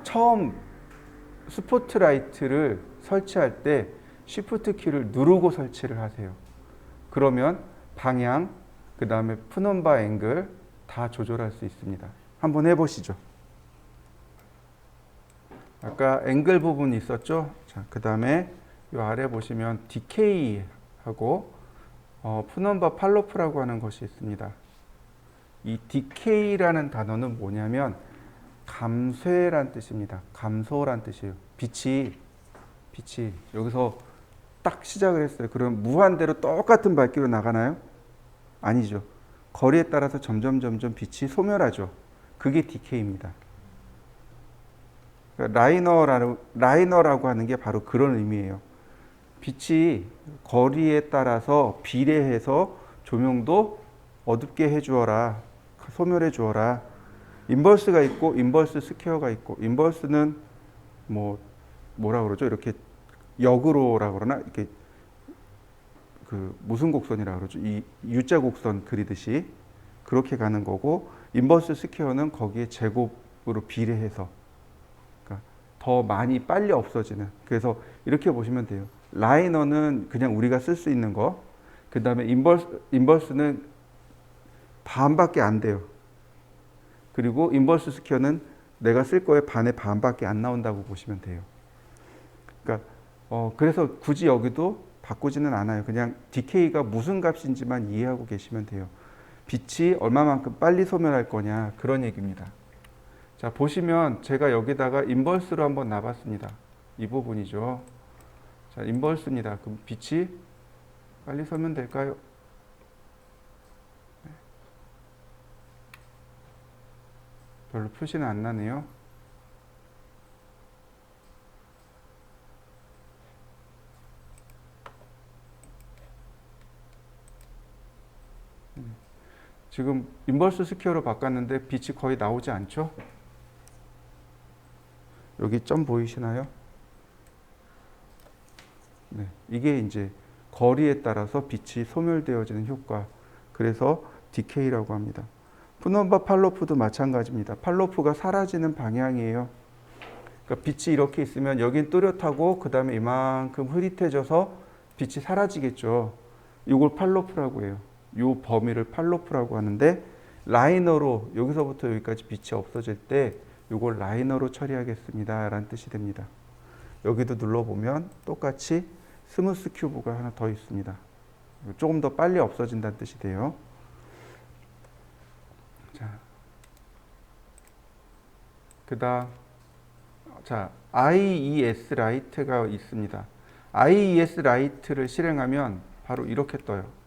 처음 스포트라이트를 설치할 때 Shift 키를 누르고 설치를 하세요. 그러면 방향, 그 다음에 푸넌바 앵글 다 조절할 수 있습니다. 한번 해보시죠. 아까 앵글 부분이 있었죠. 자, 그 다음에 이 아래 보시면 디케이하고 푸넌바 팔로프라고 하는 것이 있습니다. 이 디케이라는 단어는 뭐냐면 감쇄란 뜻입니다. 감소란 뜻이에요. 빛이 여기서 딱 시작을 했어요. 그럼 무한대로 똑같은 밝기로 나가나요? 아니죠. 거리에 따라서 점점 빛이 소멸하죠. 그게 디케이입니다. 라이너라고 하는 게 바로 그런 의미예요. 빛이 거리에 따라서 비례해서 조명도 어둡게 해주어라, 소멸해 주어라. 인버스가 있고 인버스 스퀘어가 있고, 인버스는 뭐라 그러죠? 이렇게 역으로라 그러나 이렇게 그 무슨 곡선이라 그러죠? 이 U자 곡선 그리듯이 그렇게 가는 거고, 인버스 스퀘어는 거기에 제곱으로 비례해서 더 많이 빨리 없어지는. 그래서 이렇게 보시면 돼요. 라이너는 그냥 우리가 쓸 수 있는 거, 그 다음에 인버스는 반밖에 안 돼요. 그리고 인버스 스퀘어는 내가 쓸 거에 반의 반밖에 안 나온다고 보시면 돼요. 그러니까 그래서 굳이 여기도 바꾸지는 않아요. 그냥 디케이가 무슨 값인지만 이해하고 계시면 돼요. 빛이 얼마만큼 빨리 소멸할 거냐, 그런 얘기입니다. 자, 보시면 제가 여기다가 인버스로 한번 놔봤습니다. 이 부분이죠. 자, 인버스입니다. 그럼 빛이 빨리 소멸될까요? 별로 표시는 안 나네요. 지금 인버스 스퀘어로 바꿨는데 빛이 거의 나오지 않죠? 여기 점 보이시나요? 네, 이게 이제 거리에 따라서 빛이 소멸되어지는 효과. 그래서 디케이라고 합니다. 푸넌바 팔로프도 마찬가지입니다. 팔로프가 사라지는 방향이에요. 그러니까 빛이 이렇게 있으면 여긴 또렷하고 그 다음에 이만큼 흐릿해져서 빛이 사라지겠죠. 이걸 팔로프라고 해요. 이 범위를 팔로프라고 하는데 라이너로 여기서부터 여기까지 빛이 없어질 때 이걸 라이너로 처리하겠습니다 라는 뜻이 됩니다. 여기도 눌러보면 똑같이 스무스 큐브가 하나 더 있습니다. 조금 더 빨리 없어진다는 뜻이 돼요. 자, 그다음 자, IES 라이트가 있습니다. IES 라이트를 실행하면 바로 이렇게 떠요.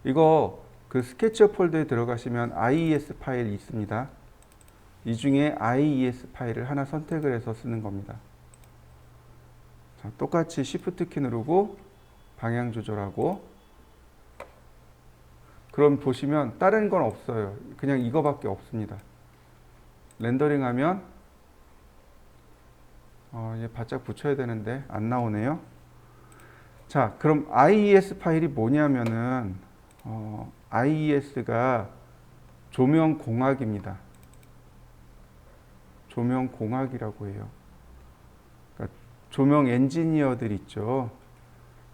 이거 그 스케치업 폴더에 들어가시면 IES 파일이 있습니다. 이 중에 IES 파일을 하나 선택을 해서 쓰는 겁니다. 자, 똑같이 Shift 키 누르고 방향 조절하고 그럼 보시면 다른 건 없어요. 그냥 이거밖에 없습니다. 렌더링 하면 이제 바짝 붙여야 되는데 안 나오네요. 자, 그럼 IES 파일이 뭐냐면은 IES가 조명 공학입니다. 조명 공학이라고 해요. 그러니까 조명 엔지니어들 있죠.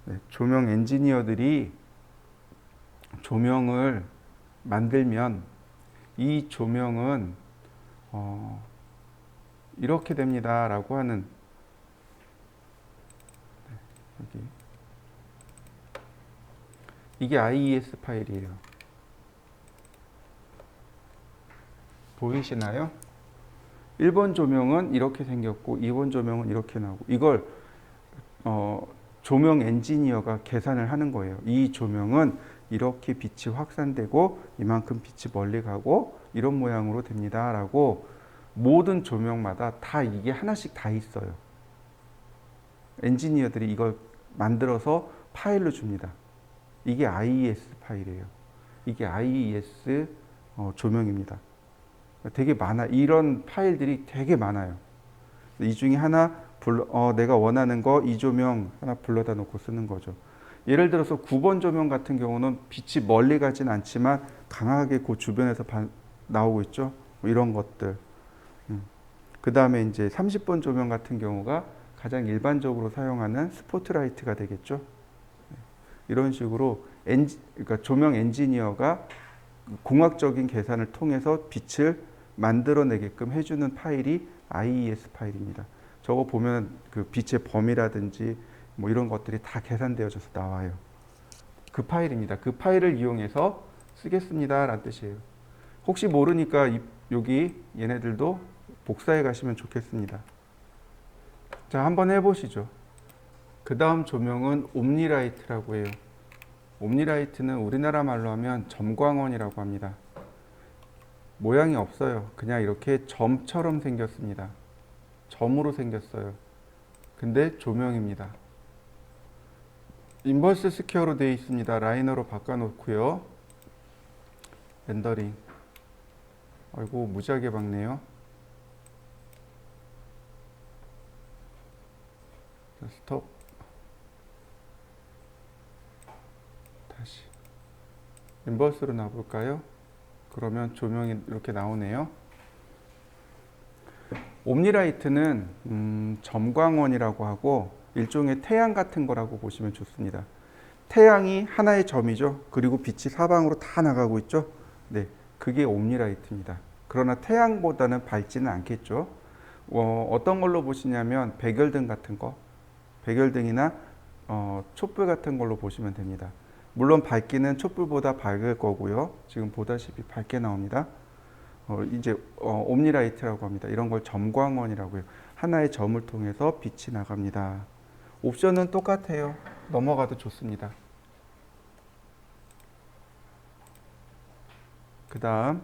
네, 조명 엔지니어들이 조명을 만들면 이 조명은 이렇게 됩니다 라고 하는 여기 이게 IES 파일이에요. 보이시나요? 1번 조명은 이렇게 생겼고 2번 조명은 이렇게 나오고 이걸 조명 엔지니어가 계산을 하는 거예요. 이 조명은 이렇게 빛이 확산되고 이만큼 빛이 멀리 가고 이런 모양으로 됩니다 라고 모든 조명마다 다 이게 하나씩 다 있어요. 엔지니어들이 이걸 만들어서 파일로 줍니다. 이게 IES 파일이에요. 이게 IES 조명입니다. 되게 많아. 이런 파일들이 되게 많아요. 이 중에 하나 내가 원하는 거 이 조명 하나 불러다 놓고 쓰는 거죠. 예를 들어서 9번 조명 같은 경우는 빛이 멀리 가진 않지만 강하게 그 주변에서 나오고 있죠. 이런 것들. 그 다음에 이제 30번 조명 같은 경우가 가장 일반적으로 사용하는 스포트라이트가 되겠죠. 이런 식으로 그러니까 조명 엔지니어가 공학적인 계산을 통해서 빛을 만들어내게끔 해주는 파일이 IES 파일입니다. 저거 보면 그 빛의 범위라든지 뭐 이런 것들이 다 계산되어져서 나와요. 그 파일입니다. 그 파일을 이용해서 쓰겠습니다 라는 뜻이에요. 혹시 모르니까 여기 얘네들도 복사해 가시면 좋겠습니다. 자, 한번 해보시죠. 그 다음 조명은 옴니라이트라고 해요. 옴니라이트는 우리나라 말로 하면 점광원이라고 합니다. 모양이 없어요. 그냥 이렇게 점처럼 생겼습니다. 점으로 생겼어요. 근데 조명입니다. 인버스 스퀘어로 되어 있습니다. 라이너로 바꿔놓고요. 렌더링. 아이고 무지하게 박네요. 스톱. 다시 인버스로 놔볼까요? 그러면 조명이 이렇게 나오네요. 옴니라이트는 점광원이라고 하고 일종의 태양 같은 거라고 보시면 좋습니다. 태양이 하나의 점이죠. 그리고 빛이 사방으로 다 나가고 있죠. 네, 그게 옴니라이트입니다. 그러나 태양보다는 밝지는 않겠죠. 어떤 걸로 보시냐면 백열등 같은 거, 백열등이나 촛불 같은 걸로 보시면 됩니다. 물론 밝기는 촛불보다 밝을 거고요. 지금 보다시피 밝게 나옵니다. 이제 옴니라이트라고 합니다. 이런 걸 점광원이라고 해요. 하나의 점을 통해서 빛이 나갑니다. 옵션은 똑같아요. 넘어가도 좋습니다. 그 다음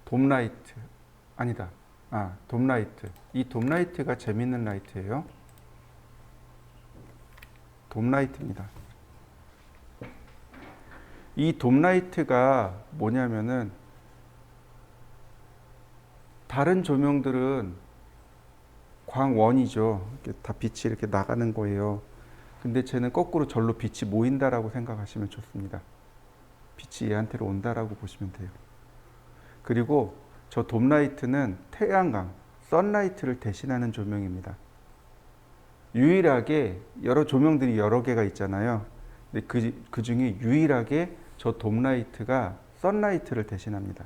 돔라이트. 아니다. 돔라이트. 이 돔라이트가 재밌는 라이트예요. 돔라이트입니다. 이 돔라이트가 뭐냐면은 다른 조명들은 광원이죠. 이렇게 다 빛이 이렇게 나가는 거예요. 근데 쟤는 거꾸로 절로 빛이 모인다라고 생각하시면 좋습니다. 빛이 얘한테로 온다라고 보시면 돼요. 그리고 저 돔라이트는 태양광, 선라이트를 대신하는 조명입니다. 유일하게 여러 조명들이 여러 개가 있잖아요. 근데 그 중에 유일하게 저 돔라이트가 선라이트를 대신합니다.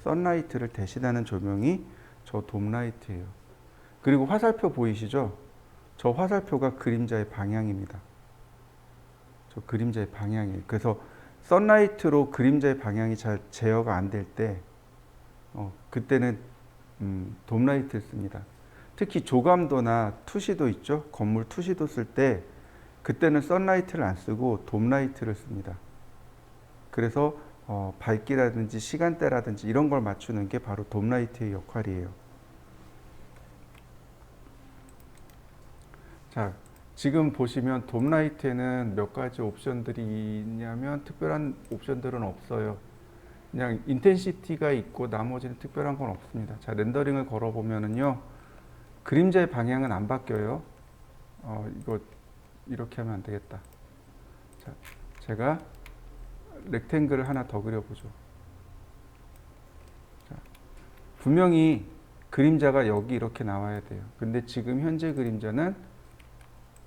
선라이트를 대신하는 조명이 저 돔라이트예요. 그리고 화살표 보이시죠? 저 화살표가 그림자의 방향입니다. 저 그림자의 방향이에요. 그래서 선라이트로 그림자의 방향이 잘 제어가 안 될 때, 그때는 돔라이트를 씁니다. 특히 조감도나 투시도 있죠. 건물 투시도 쓸 때 그때는 선라이트를 안 쓰고 돔라이트를 씁니다. 그래서 밝기라든지 시간대라든지 이런 걸 맞추는 게 바로 돔라이트의 역할이에요. 자, 지금 보시면 돔라이트에는 몇 가지 옵션들이 있냐면 특별한 옵션들은 없어요. 그냥 인텐시티가 있고 나머지는 특별한 건 없습니다. 자, 렌더링을 걸어 보면은요. 그림자의 방향은 안 바뀌어요. 이거 이렇게 하면 안 되겠다. 자, 제가 렉탱글을 하나 더 그려보죠. 자, 분명히 그림자가 여기 이렇게 나와야 돼요. 근데 지금 현재 그림자는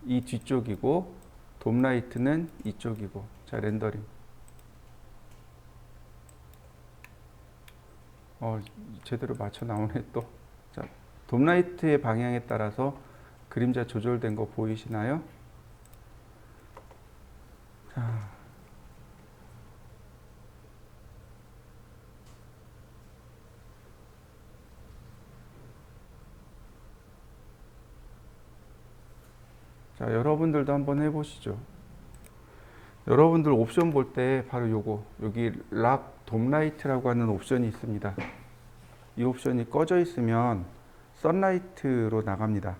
이 뒤쪽이고 돔라이트는 이쪽이고. 자, 렌더링. 제대로 맞춰 나오네 또. 자, 돔라이트의 방향에 따라서 그림자 조절된 거 보이시나요? 자, 여러분들도 한번 해보시죠. 여러분들 옵션 볼 때 바로 요거, 여기 락 돔라이트라고 하는 옵션이 있습니다. 이 옵션이 꺼져 있으면 선라이트로 나갑니다.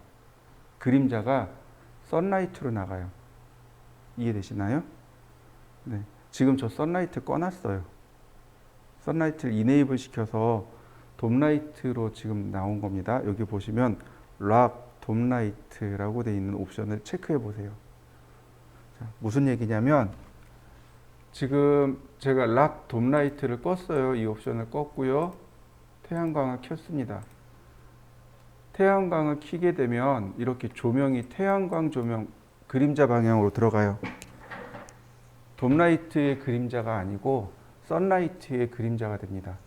그림자가 선라이트로 나가요. 이해되시나요? 네. 지금 저 선라이트 꺼놨어요. 선라이트를 이네이블 시켜서 돔라이트로 지금 나온 겁니다. 여기 보시면 락 돔라이트라고 되어 있는 옵션을 체크해 보세요. 자, 무슨 얘기냐면 지금 제가 락 돔라이트를 껐어요. 이 옵션을 껐고요. 태양광을 켰습니다. 태양광을 켜게 되면 이렇게 조명이 태양광 조명 그림자 방향으로 들어가요. 돔라이트의 그림자가 아니고 선라이트의 그림자가 됩니다.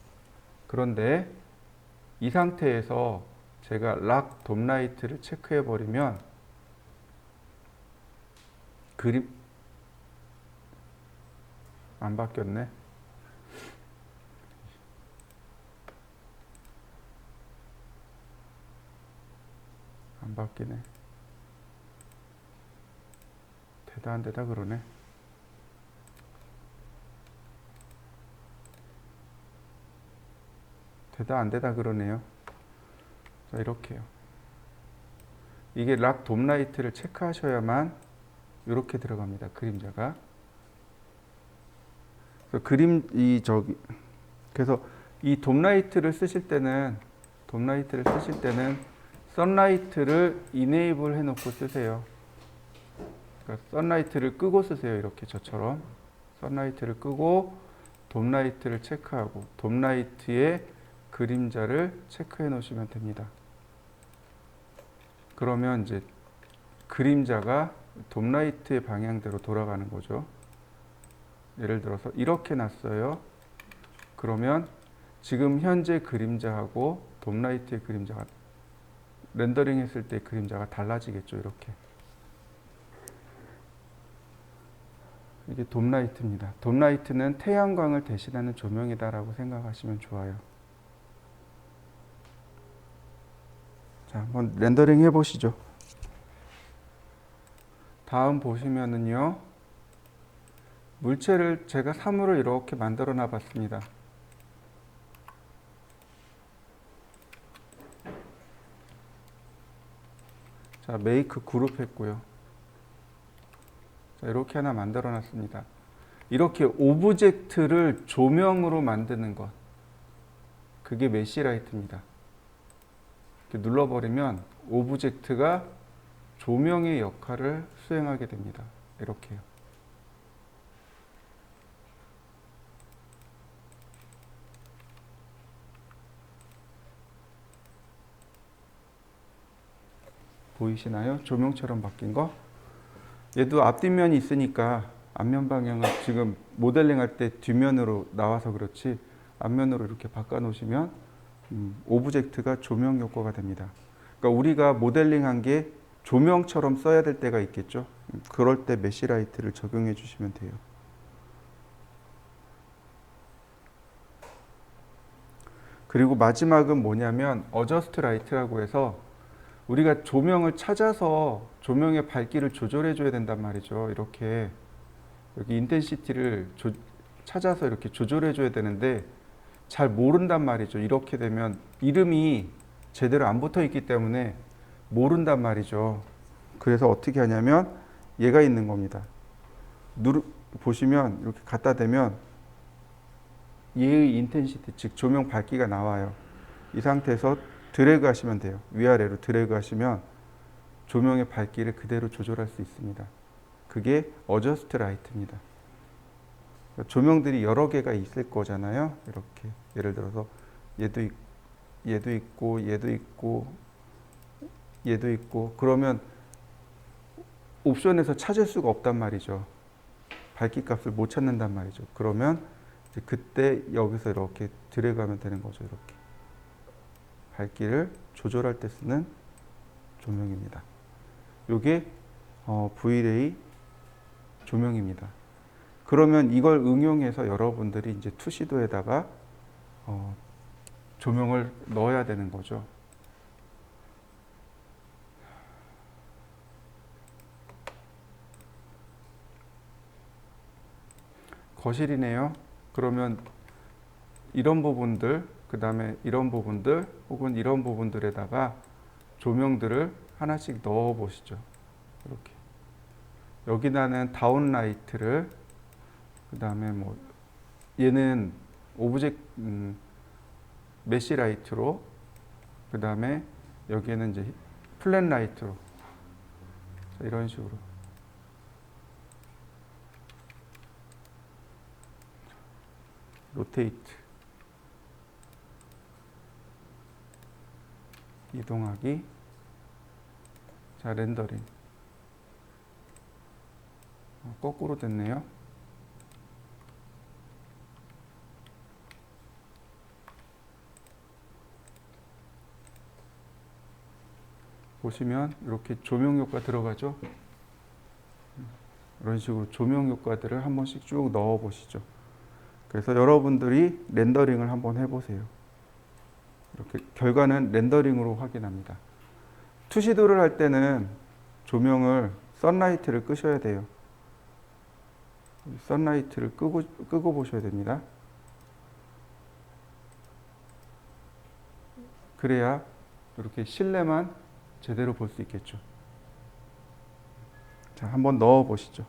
그런데 이 상태에서 제가 락 돔라이트를 체크해 버리면 그림 안 바뀌었네. 안 바뀌네. 되다 안 되다 그러네. 되다 안 되다 그러네요. 자, 이렇게요. 이게 락 돔라이트를 체크하셔야만 이렇게 들어갑니다. 그림자가. 그래서 이 돔라이트를 쓰실 때는 선라이트를 이네이블 해놓고 쓰세요. 그러니까 선라이트를 끄고 쓰세요. 이렇게 저처럼 선라이트를 끄고 돔라이트를 체크하고 돔라이트의 그림자를 체크해 놓으시면 됩니다. 그러면 이제 그림자가 돔라이트의 방향대로 돌아가는 거죠. 예를 들어서 이렇게 놨어요. 그러면 지금 현재 그림자하고 돔라이트의 그림자가 렌더링 했을 때 그림자가 달라지겠죠. 이렇게. 이게 돔라이트입니다. 돔라이트는 태양광을 대신하는 조명이다라고 생각하시면 좋아요. 자, 한번 렌더링 해보시죠. 다음 보시면은요, 물체를 제가 사물을 이렇게 만들어 놔봤습니다. 자, 메이크 그룹 했고요. 자, 이렇게 하나 만들어 놨습니다. 이렇게 오브젝트를 조명으로 만드는 것, 그게 메시라이트입니다. 이렇게 눌러버리면 오브젝트가 조명의 역할을 수행하게 됩니다. 이렇게요. 보이시나요? 조명처럼 바뀐 거. 얘도 앞뒷면이 있으니까 앞면 방향을 지금 모델링 할 때 뒷면으로 나와서 그렇지 앞면으로 이렇게 바꿔 놓으시면 오브젝트가 조명 효과가 됩니다. 그러니까 우리가 모델링한 게 조명처럼 써야 될 때가 있겠죠. 그럴 때 메시라이트를 적용해 주시면 돼요. 그리고 마지막은 뭐냐면 어저스트 라이트라고 해서 우리가 조명을 찾아서 조명의 밝기를 조절해 줘야 된단 말이죠. 이렇게 여기 인텐시티를 찾아서 이렇게 조절해 줘야 되는데 잘 모른단 말이죠. 이렇게 되면 이름이 제대로 안 붙어 있기 때문에 모른단 말이죠. 그래서 어떻게 하냐면 얘가 있는 겁니다. 보시면 이렇게 갖다 대면 얘의 인텐시티, 즉 조명 밝기가 나와요. 이 상태에서 드래그 하시면 돼요. 위아래로 드래그 하시면 조명의 밝기를 그대로 조절할 수 있습니다. 그게 어저스트 라이트입니다. 조명들이 여러 개가 있을 거잖아요. 이렇게 예를 들어서 얘도 있고 얘도 있고 얘도 있고 그러면 옵션에서 찾을 수가 없단 말이죠. 밝기 값을 못 찾는단 말이죠. 그러면 이제 그때 여기서 이렇게 드래그하면 되는 거죠. 이렇게 밝기를 조절할 때 쓰는 조명입니다. 이게 V-ray 조명입니다. 그러면 이걸 응용해서 여러분들이 이제 투시도에다가 조명을 넣어야 되는 거죠. 거실이네요. 그러면 이런 부분들, 그 다음에 이런 부분들, 혹은 이런 부분들에다가 조명들을 하나씩 넣어 보시죠. 이렇게. 여기다는 다운라이트를, 그 다음에 뭐, 얘는 메시라이트로, 그 다음에 여기에는 이제 플랫라이트로. 이런 식으로. 로테이트. 이동하기. 자, 렌더링. 거꾸로 됐네요. 보시면 이렇게 조명 효과 들어가죠. 이런 식으로 조명 효과들을 한 번씩 쭉 넣어 보시죠. 그래서 여러분들이 렌더링을 한번 해보세요. 이렇게 결과는 렌더링으로 확인합니다. 투시도를 할 때는 조명을 선라이트를 끄셔야 돼요. 선라이트를 끄고 보셔야 됩니다. 그래야 이렇게 실내만 제대로 볼 수 있겠죠. 자, 한번 넣어 보시죠.